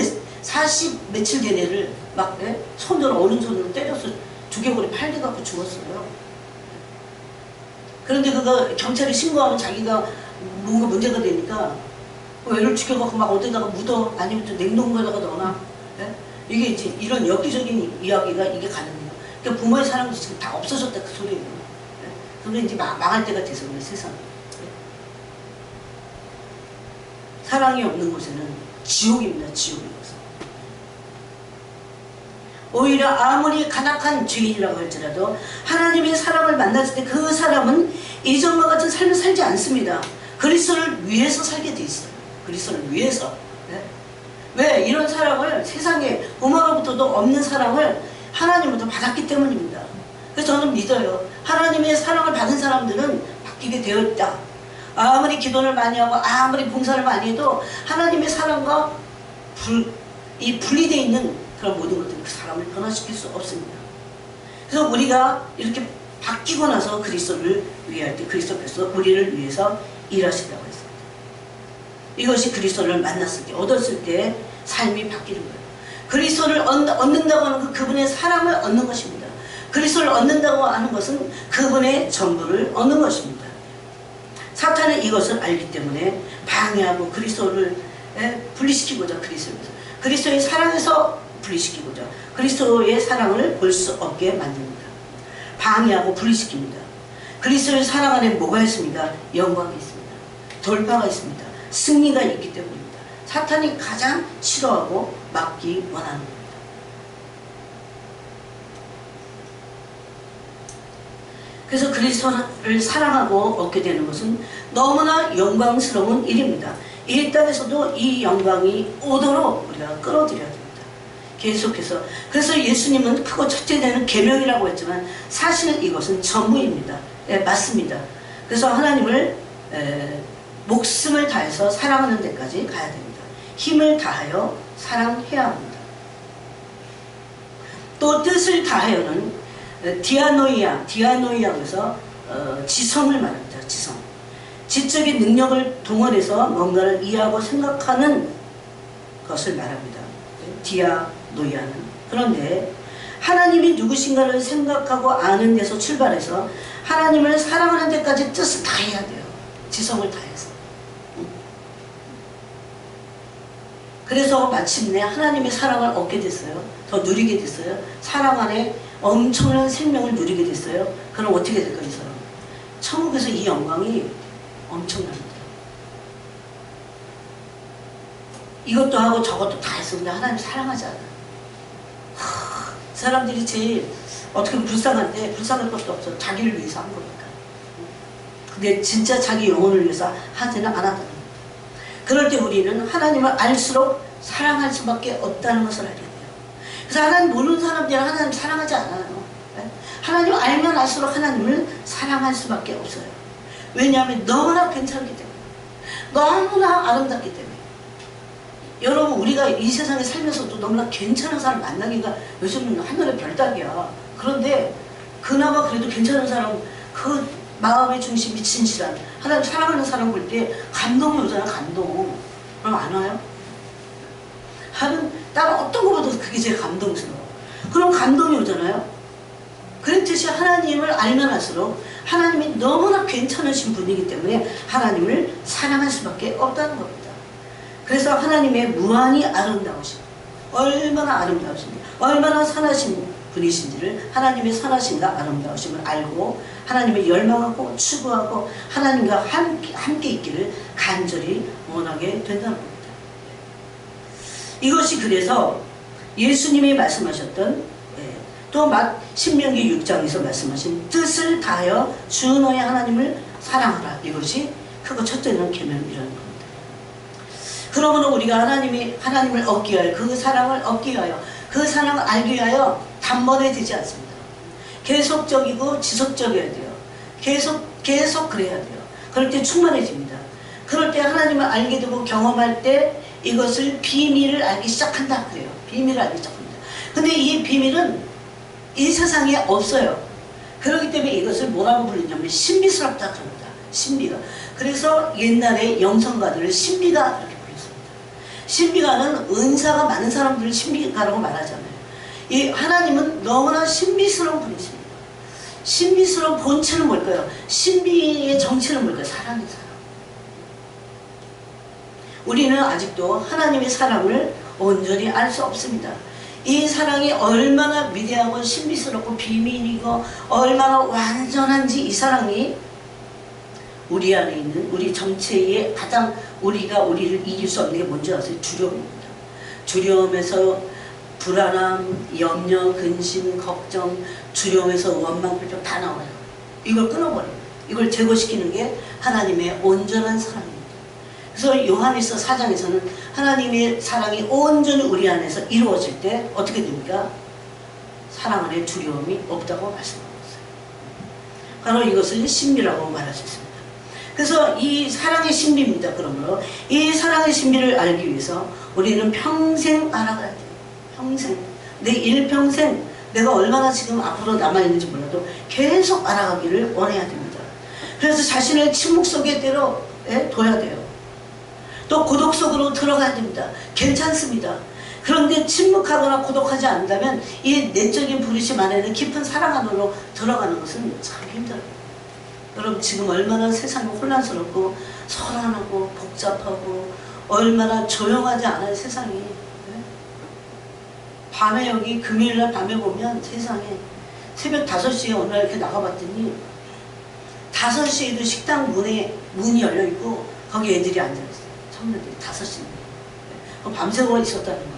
며칠 된 애를 막 손으로 어른 손으로 때려서 두개골이 파열돼갖고 죽었어요. 그런데 그거 경찰에 신고하면 자기가 뭔가 문제가 되니까 애를 죽여갖고 막 어디다가 묻어, 아니면 또 냉동고에다가 넣어놔. 예? 이게 이제 이런 엽기적인 이야기가 이게 가능해요. 그러니까 부모의 사랑도 지금 다 없어졌다 그 소리예요. 예? 그게 이제 망할 때가 돼서 그래 세상. 예? 사랑이 없는 곳에는 지옥입니다. 지옥이어서. 오히려 아무리 간악한 죄인이라고 할지라도 하나님의 사랑을 만났을 때 그 사람은 이전과 같은 삶을 살지 않습니다. 그리스도를 위해서 살게 돼 있어요. 그리스도를 위해서. 네? 왜? 이런 사랑을 세상에 부모로부터도 없는 사랑을 하나님부터 받았기 때문입니다. 그래서 저는 믿어요. 하나님의 사랑을 받은 사람들은 바뀌게 되어 있다. 아무리 기도를 많이 하고 아무리 봉사를 많이 해도 하나님의 사랑과 분리되어 있는 그런 모든 것들이 그 사람을 변화시킬 수 없습니다. 그래서 우리가 이렇게 바뀌고 나서 그리스도를 위할 때 그리스도께서 우리를 위해서 일하신다고 했습니다. 이것이 그리스도를 만났을 때, 얻었을 때 삶이 바뀌는 거예요. 그리스도를 얻는다고 하는 그 그분의 사랑을 얻는 것입니다. 그리스도를 얻는다고 하는 것은 그분의 전부를 얻는 것입니다. 사탄은 이것을 알기 때문에 방해하고 그리스도를 분리시키고자 그리스도의 사랑에서 분리시키고자 그리스도의 사랑을 볼 수 없게 만듭니다. 방해하고 분리시킵니다. 그리스도의 사랑 안에 뭐가 있습니다? 영광이 있습니다. 돌파가 있습니다. 승리가 있기 때문입니다. 사탄이 가장 싫어하고 막기 원하는 겁니다. 그래서 그리스도를 사랑하고 얻게 되는 것은 너무나 영광스러운 일입니다. 이 땅에서도 이 영광이 오도록 우리가 끌어들여야 됩니다. 계속해서. 그래서 예수님은 크고 첫째 되는 계명이라고 했지만 사실은 이것은 전부입니다. 네, 맞습니다. 그래서 하나님을 목숨을 다해서 사랑하는 데까지 가야 됩니다. 힘을 다하여 사랑해야 합니다. 또 뜻을 다하여는 디아노이아에서 지성을 말합니다. 지성. 지적인 능력을 동원해서 뭔가를 이해하고 생각하는 것을 말합니다. 디아노이아는. 그런데 하나님이 누구신가를 생각하고 아는 데서 출발해서 하나님을 사랑하는 데까지 뜻을 다해야 돼요. 지성을 다해서. 그래서 마침내 하나님의 사랑을 얻게 됐어요. 더 누리게 됐어요. 사랑 안에 엄청난 생명을 누리게 됐어요. 그럼 어떻게 될까요, 이 사람? 천국에서 이 영광이 엄청납니다. 이것도 하고 저것도 다 했었는데 하나님 사랑하지 않아요. 사람들이 제일 어떻게 보면 불쌍한데 불쌍할 것도 없어. 자기를 위해서 한 거니까. 근데 진짜 자기 영혼을 위해서 하지는 않았다는 겁니다. 그럴 때 우리는 하나님을 알수록 사랑할 수밖에 없다는 것을 알게 돼요. 그래서 하나님 모르는 사람들은 하나님 사랑하지 않아요. 하나님 알면 알수록 하나님을 사랑할 수밖에 없어요. 왜냐하면 너무나 괜찮기 때문에, 너무나 아름답기 때문에. 여러분, 우리가 이 세상에 살면서도 너무나 괜찮은 사람 만나기가 요즘은 하늘의 별따기야. 그런데 그나마 그래도 괜찮은 사람, 그 마음의 중심이 진실한 하나님 사랑하는 사람 볼 때 감동이 오잖아. 감동. 그럼 안 와요? 다른 어떤 것보다 그게 제일 감동스러워. 그럼 감동이 오잖아요. 그랬듯이 하나님을 알면 할수록 하나님이 너무나 괜찮으신 분이기 때문에 하나님을 사랑할 수밖에 없다는 겁니다. 그래서 하나님의 무한히 아름다우심, 얼마나 아름다우신지, 얼마나 선하신 분이신지를, 하나님의 선하심과 아름다우심을 알고 하나님을 열망하고 추구하고 하나님과 함께 있기를 간절히 원하게 된다는 겁니다. 이것이 그래서 예수님이 말씀하셨던, 또 신명기 6장에서 말씀하신 뜻을 다하여 주 너의 하나님을 사랑하라. 이것이 크고 첫째는 계명이라는 겁니다. 그러므로 우리가 하나님을 얻기 위하여, 그 사랑을 얻기 위하여, 그 사랑을 알기 위하여 단번에 되지 않습니다. 계속적이고 지속적이어야 돼요. 계속 그래야 돼요. 그럴 때 충만해집니다. 그럴 때 하나님을 알게 되고 경험할 때 이것을 비밀을 알기 시작한다 그래요. 비밀을 알기 시작합니다. 근데 이 비밀은 이 세상에 없어요. 그렇기 때문에 이것을 뭐라고 부르냐면 신비스럽다 그럽니다. 신비가. 그래서 옛날에 영성가들을 신비가 이렇게 불렀습니다. 신비가는 은사가 많은 사람들을 신비가라고 말하잖아요. 이 하나님은 너무나 신비스러운 분이십니다. 신비스러운 본체는 뭘까요? 신비의 정체는 뭘까요? 사랑이 사랑. 우리는 아직도 하나님의 사랑을 온전히 알 수 없습니다. 이 사랑이 얼마나 위대하고 신비스럽고 비밀이고 얼마나 완전한지, 이 사랑이 우리 안에 있는 우리 정체의 가장 우리를 이길 수 없는 게 뭔지 아세요? 두려움입니다. 두려움에서 불안함, 염려, 근심, 걱정, 두려움에서 원망, 불평 다 나와요. 이걸 끊어버려요. 이걸 제거시키는 게 하나님의 온전한 사랑입니다. 그래서 요한일서 4장에서는 하나님의 사랑이 온전히 우리 안에서 이루어질 때 어떻게 됩니까? 사랑 안에 두려움이 없다고 말씀하고 있어요. 바로 이것을 신비라고 말할 수 있습니다. 그래서 이 사랑의 신비입니다. 그러므로 이 사랑의 신비를 알기 위해서 우리는 평생 알아가야 돼요. 평생. 내 일평생 내가 얼마나 지금 앞으로 남아있는지 몰라도 계속 알아가기를 원해야 됩니다. 그래서 자신을 침묵 속에 둬야 돼요. 또 고독 속으로 들어가야 됩니다. 괜찮습니다. 그런데 침묵하거나 고독하지 않는다면 이 내적인 부르심 안에는 깊은 사랑 안으로 들어가는 것은 참 힘들어요. 여러분, 지금 얼마나 세상이 혼란스럽고 소란하고 복잡하고 얼마나 조용하지 않아요, 세상이. 네? 밤에 여기 금요일날 밤에 보면 세상에 새벽 5시에 오늘 이렇게 나가봤더니 5시에도 식당 문이 열려있고 거기 애들이 앉아있어요. 청년들이 5시에. 밤새고 있었다는 거야.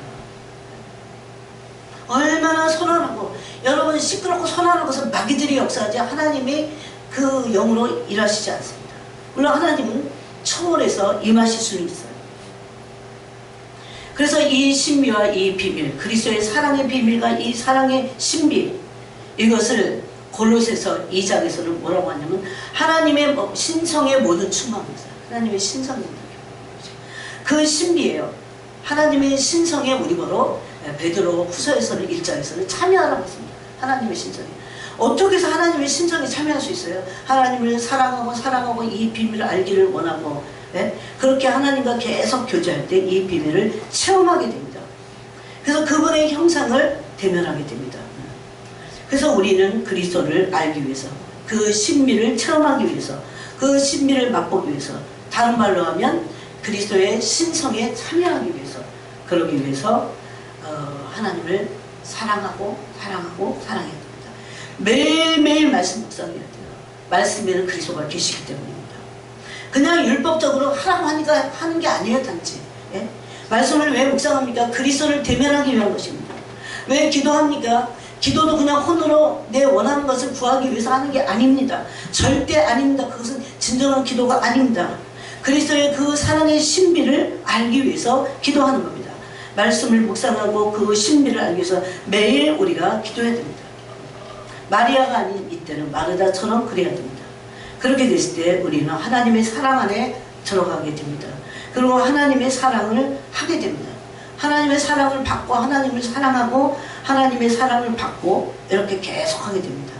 얼마나 소란하고, 여러분, 시끄럽고 소란한 것은 마귀들이 역사하지 하나님이 그 영으로 일하시지 않습니다. 물론 하나님은 초월해서 임하실 수는 있어요. 그래서 이 신비와 이 비밀, 그리스도의 사랑의 비밀과 이 사랑의 신비, 이것을 골로새서 2장에서는 뭐라고 하냐면 하나님의 신성의 모든 충만입니다. 하나님의 신성입니다. 그 신비예요. 하나님의 신성에 우리 보러 베드로 후서에서는 1장에서는 참여하라고 했습니다. 하나님의 신성에. 어떻게 해서 하나님의 신성에 참여할 수 있어요? 하나님을 사랑하고 이 비밀을 알기를 원하고, 예? 그렇게 하나님과 계속 교제할 때 이 비밀을 체험하게 됩니다. 그래서 그분의 형상을 대면하게 됩니다. 그래서 우리는 그리스도를 알기 위해서, 그 신비를 체험하기 위해서, 그 신비를 맛보기 위해서, 다른 말로 하면 그리스도의 신성에 참여하기 위해서, 그러기 위해서 하나님을 사랑하고 사랑해야 됩니다. 매일매일 말씀 묵상해야 돼요. 말씀에는 그리스도가 계시기 때문입니다. 그냥 율법적으로 하라고 하니까 하는 게 아니에요, 단지. 예? 말씀을 왜 묵상합니까? 그리스도를 대면하기 위한 것입니다. 왜 기도합니까? 기도도 그냥 혼으로 내 원하는 것을 구하기 위해서 하는 게 아닙니다. 절대 아닙니다. 그것은 진정한 기도가 아닙니다. 그리스도의 그 사랑의 신비를 알기 위해서 기도하는 겁니다. 말씀을 묵상하고 그 신비를 알기 위해서 매일 우리가 기도해야 됩니다. 마리아가 아닌 이때는 마르다처럼 그래야 됩니다. 그렇게 됐을 때 우리는 하나님의 사랑 안에 들어가게 됩니다. 그리고 하나님의 사랑을 하게 됩니다. 하나님의 사랑을 받고 하나님을 사랑하고 하나님의 사랑을 받고 이렇게 계속 하게 됩니다.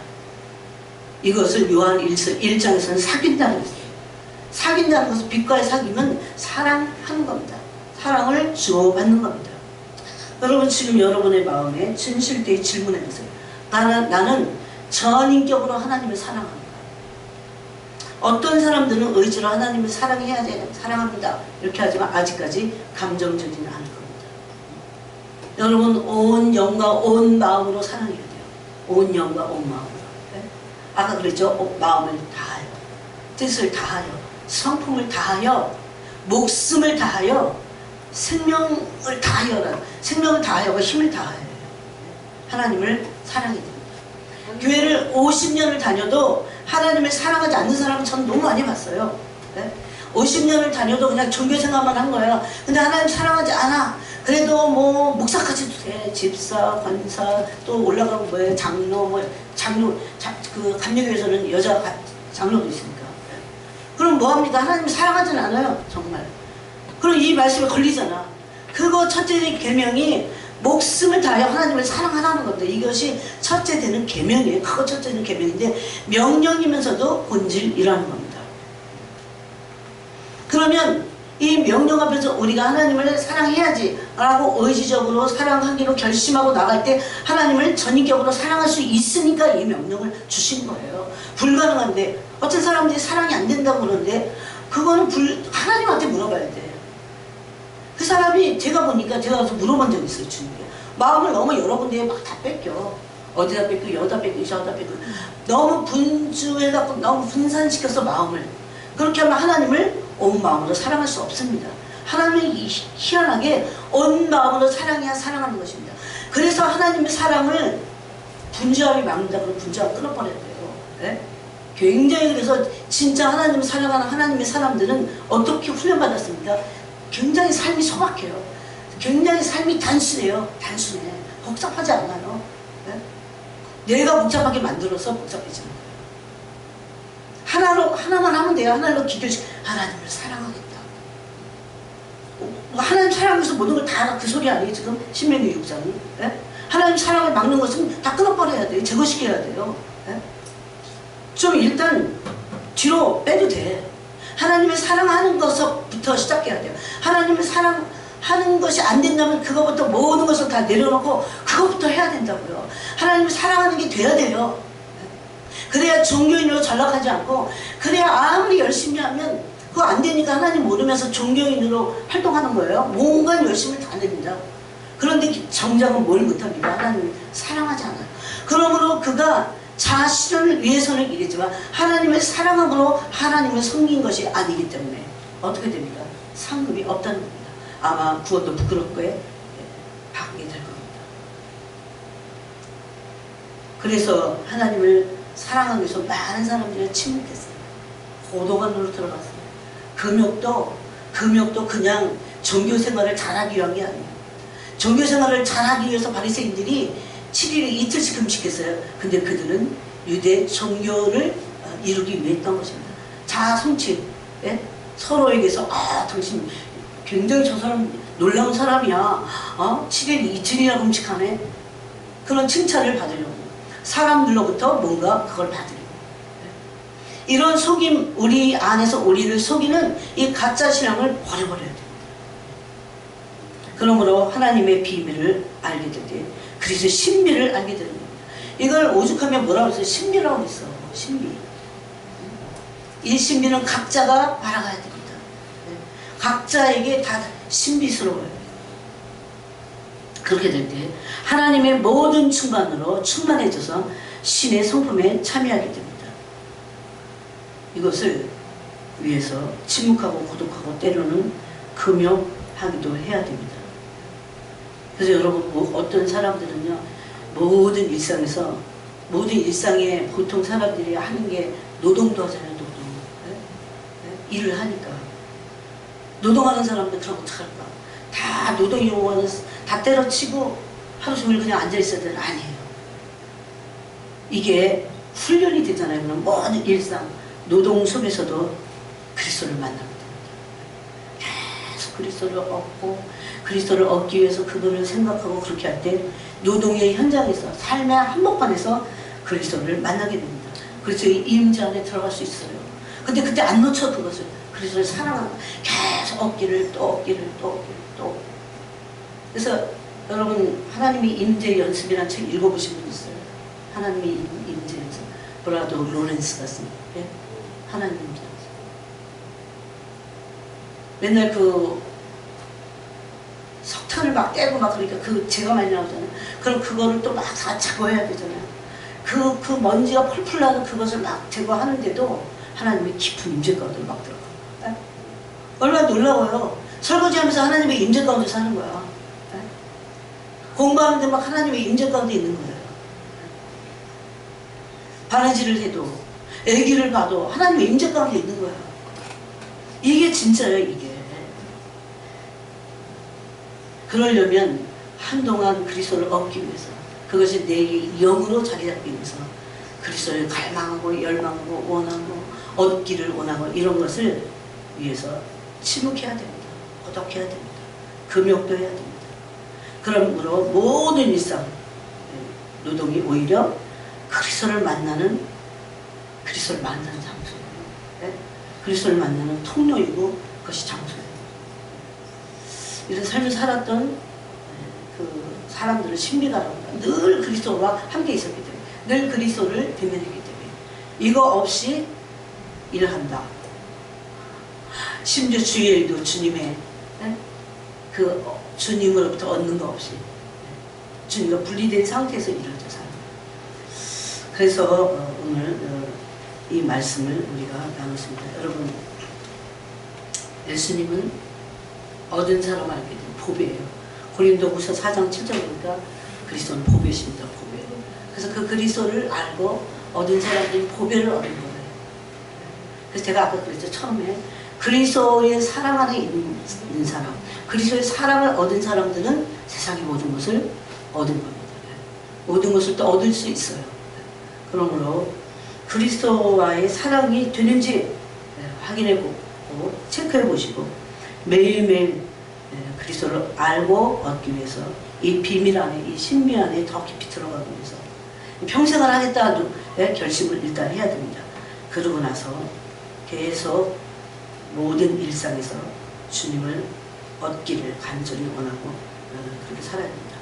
이것을 요한 1장에서는 사귄다고 했어요. 사귄다는 것은 빛과의 사귐은 사랑하는 겁니다. 사랑을 주고받는 겁니다. 여러분, 지금 여러분의 마음에 진실되게 질문해 보세요. 나는 전인격으로 하나님을 사랑합니다. 어떤 사람들은 의지로 하나님을 사랑해야 돼요. 사랑합니다. 이렇게 하지만 아직까지 감정적이지는 않을 겁니다. 여러분, 온 영과 온 마음으로 사랑해야 돼요. 온 영과 온 마음으로. 네? 아까 그랬죠? 마음을 다하여, 뜻을 다하여, 성품을 다하여, 목숨을 다하여, 생명을 다하여라. 생명을 다하여가 힘을 다하여. 하나님을 사랑해야 됩니다. 교회를 50년을 다녀도 하나님을 사랑하지 않는 사람은 전 너무 많이 봤어요. 네? 50년을 다녀도 그냥 종교 생활만 한 거예요. 근데 하나님 사랑하지 않아. 그래도 뭐 목사까지도 돼. 집사, 권사, 또 올라가고 뭐예요? 장로, 그 감리교에서는 여자 장로도 있으니까. 그럼 뭐합니까? 하나님 사랑하지는 않아요. 정말. 그럼 이 말씀에 걸리잖아. 그거 첫째 계명이 목숨을 다하여 하나님을 사랑하라는 겁니다. 이것이 첫째 되는 계명이에요. 그거 첫째 되는 계명인데 명령이면서도 본질이라는 겁니다. 그러면 이 명령 앞에서 우리가 하나님을 사랑해야지 라고 의지적으로 사랑하기로 결심하고 나갈 때 하나님을 전인격으로 사랑할 수 있으니까 이 명령을 주신 거예요. 불가능한데 어떤 사람들이 사랑이 안 된다고 그러는데 그거는 하나님한테 물어봐야 돼. 그 사람이 제가 보니까 제가 가서 물어본 적이 있어요. 주님께. 마음을 너무 여러 군데에 막 다 뺏겨. 어디다 뺏고 여기다 뺏고 저기다 뺏고 너무 분주해갖고 너무 분산시켜서 마음을 그렇게 하면 하나님을 온 마음으로 사랑할 수 없습니다. 하나님이 희한하게 온 마음으로 사랑해야 사랑하는 것입니다. 그래서 하나님의 사랑을 분주함이 막는다 그러면 분주함 끊어버려야 돼요. 네? 굉장히 그래서 진짜 하나님을 사랑하는 하나님의 사람들은 어떻게 훈련받았습니까? 굉장히 삶이 소박해요. 굉장히 삶이 단순해요. 단순해. 복잡하지 않아요. 네? 내가 복잡하게 만들어서 복잡해지는 거예요. 하나만 하면 돼요. 하나로 기도시 하나님을 사랑하겠다. 하나님 사랑해서 모든 걸 다 그 소리 아니에요 지금? 신명기 6장이. 네? 하나님 사랑을 막는 것은 다 끊어버려야 돼요. 제거시켜야 돼요. 네? 좀 일단 뒤로 빼도 돼. 하나님을 사랑하는 것부터 시작해야 돼요. 하나님을 사랑하는 것이 안 된다면 그거부터 모든 것을 다 내려놓고 그거부터 해야 된다고요. 하나님을 사랑하는 게 돼야 돼요. 그래야 종교인으로 전락하지 않고 그래야 아무리 열심히 하면 그거 안 되니까 하나님 모르면서 종교인으로 활동하는 거예요. 뭔가 열심히 다 냅니다. 그런데 정작은 뭘 못합니까? 하나님을 사랑하지 않아요. 그러므로 그가 자아 실현을 위해서는 이랬지만 하나님을 사랑함으로 하나님을 섬긴 것이 아니기 때문에 어떻게 됩니까? 상급이 없다는 겁니다. 아마 구원도 부끄럽게 받게 될 겁니다. 그래서 하나님을 사랑하기 위해서 많은 사람들이 침묵했어요. 고도관으로 들어갔어요. 금욕도 그냥 종교생활을 잘하기 위한 게 아니에요. 종교생활을 잘하기 위해서 바리새인들이 7일에 이틀씩 금식했어요. 근데 그들은 유대 종교를 이루기 위해 했던 것입니다. 자아 성취. 예? 서로에게서 당신 굉장히 저 사람 놀라운 사람이야. 7일 이틀이나 금식하네. 그런 칭찬을 받으려고. 사람들로부터 뭔가 그걸 받으려고. 이런 속임, 우리 안에서 우리를 속이는 이 가짜 신앙을 버려버려야 됩니다. 그러므로 하나님의 비밀을 알게 될 때, 그래서 신비를 알게 되는 겁니다. 이걸 오죽하면 뭐라고 했어요? 신비라고 했어. 신비. 이 신비는 각자가 알아가야 됩니다. 각자에게 다 신비스러워요. 그렇게 될 때 하나님의 모든 충만으로 충만해져서 신의 성품에 참여하게 됩니다. 이것을 위해서 침묵하고 고독하고 때로는 금욕하기도 해야 됩니다. 그래서 여러분 어떤 사람들은요 모든 일상에 보통 사람들이 하는 게 노동도 하잖아요. 노동. 일을 하니까 노동하는 사람들 그럼 어떡할까? 다 노동요구는 다 때려치고 하루 종일 그냥 앉아있어야 되는 아니에요. 이게 훈련이 되잖아요. 그럼 모든 일상 노동 속에서도 그리스도를 만나게 됩니다. 계속 그리스도를 얻고 그리스도를 얻기 위해서 그거를 생각하고 그렇게 할 때 노동의 현장에서 삶의 한복판에서 그리스도를 만나게 됩니다. 그래서 이 임재 안에 들어갈 수 있어요. 근데 그때 안 놓쳐 그것을 그리스도를 사랑하고 계속 얻기를 또 얻기를 또 얻기를 또. 그래서 여러분 하나님의 임재 연습이라는 책 읽어보신 분 있어요? 하나님의 임재 연습. 브라더 로렌스가 쓴 예? 하나님의 임재 연습. 맨날 그 석탄을 막 떼고 막 그러니까 그 재가 많이 나오잖아요. 그럼 그거를 또 막 다 제거해야 되잖아요. 그 먼지가 펄펄 나는 그것을 막 제거하는데도 하나님의 깊은 임재 가운데 막 들어가요. 네? 얼마나 놀라워요. 설거지하면서 하나님의 임재 가운데 사는 거야. 네? 공부하는데 막 하나님의 임재 가운데 있는 거예요. 바느질을 해도 애기를 봐도 하나님의 임재 가운데 있는 거야. 이게 진짜예요. 이게. 그러려면 한동안 그리스도를 얻기 위해서 그것이 내 영으로 자리 잡기 위해서 그리스도를 갈망하고 열망하고 원하고 얻기를 원하고 이런 것을 위해서 침묵해야 됩니다. 고독해야 됩니다. 금욕도 해야 됩니다. 그러므로 모든 일상 노동이 오히려 그리스도를 만나는 장소예요. 네? 그리스도를 만나는 통로이고 그것이 장소예요. 이런 삶을 살았던 그 사람들을 신비가라고 합니다. 늘 그리스도와 함께 있었기 때문에 늘 그리스도를 대면했기 때문에 이거 없이 일한다. 심지어 주일도 주님의 그 주님으로부터 얻는 거 없이 주님과 분리된 상태에서 이루어져 사는 거예요. 그래서 오늘 이 말씀을 우리가 나눴습니다. 여러분, 예수님은 얻은 사람 알게 된 보배예요. 고린도후서 4장 7절 보니까 그리스도는 보배십니다. 보배. 그래서 그 그리스도를 알고 얻은 사람들이 보배를 얻은 거예요. 그래서 제가 아까 그랬죠. 처음에 그리스도의 사랑 안에 있는 사람, 그리스도의 사랑을 얻은 사람들은 세상의 모든 것을 얻은 겁니다. 모든 것을 또 얻을 수 있어요. 그러므로 그리스도와의 사랑이 되는지 확인해 보고 체크해 보시고 매일매일 그리스도를 알고 얻기 위해서 이 비밀 안에, 이 신비 안에 더 깊이 들어가기 위해서 평생을 하겠다는 결심을 일단 해야 됩니다. 그러고 나서 계속 모든 일상에서 주님을 얻기를 간절히 원하고 그렇게 살아야 됩니다.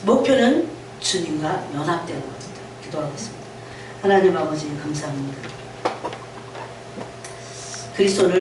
목표는 주님과 연합되는 겁니다. 기도하겠습니다. 하나님 아버지 감사합니다. 그리스도를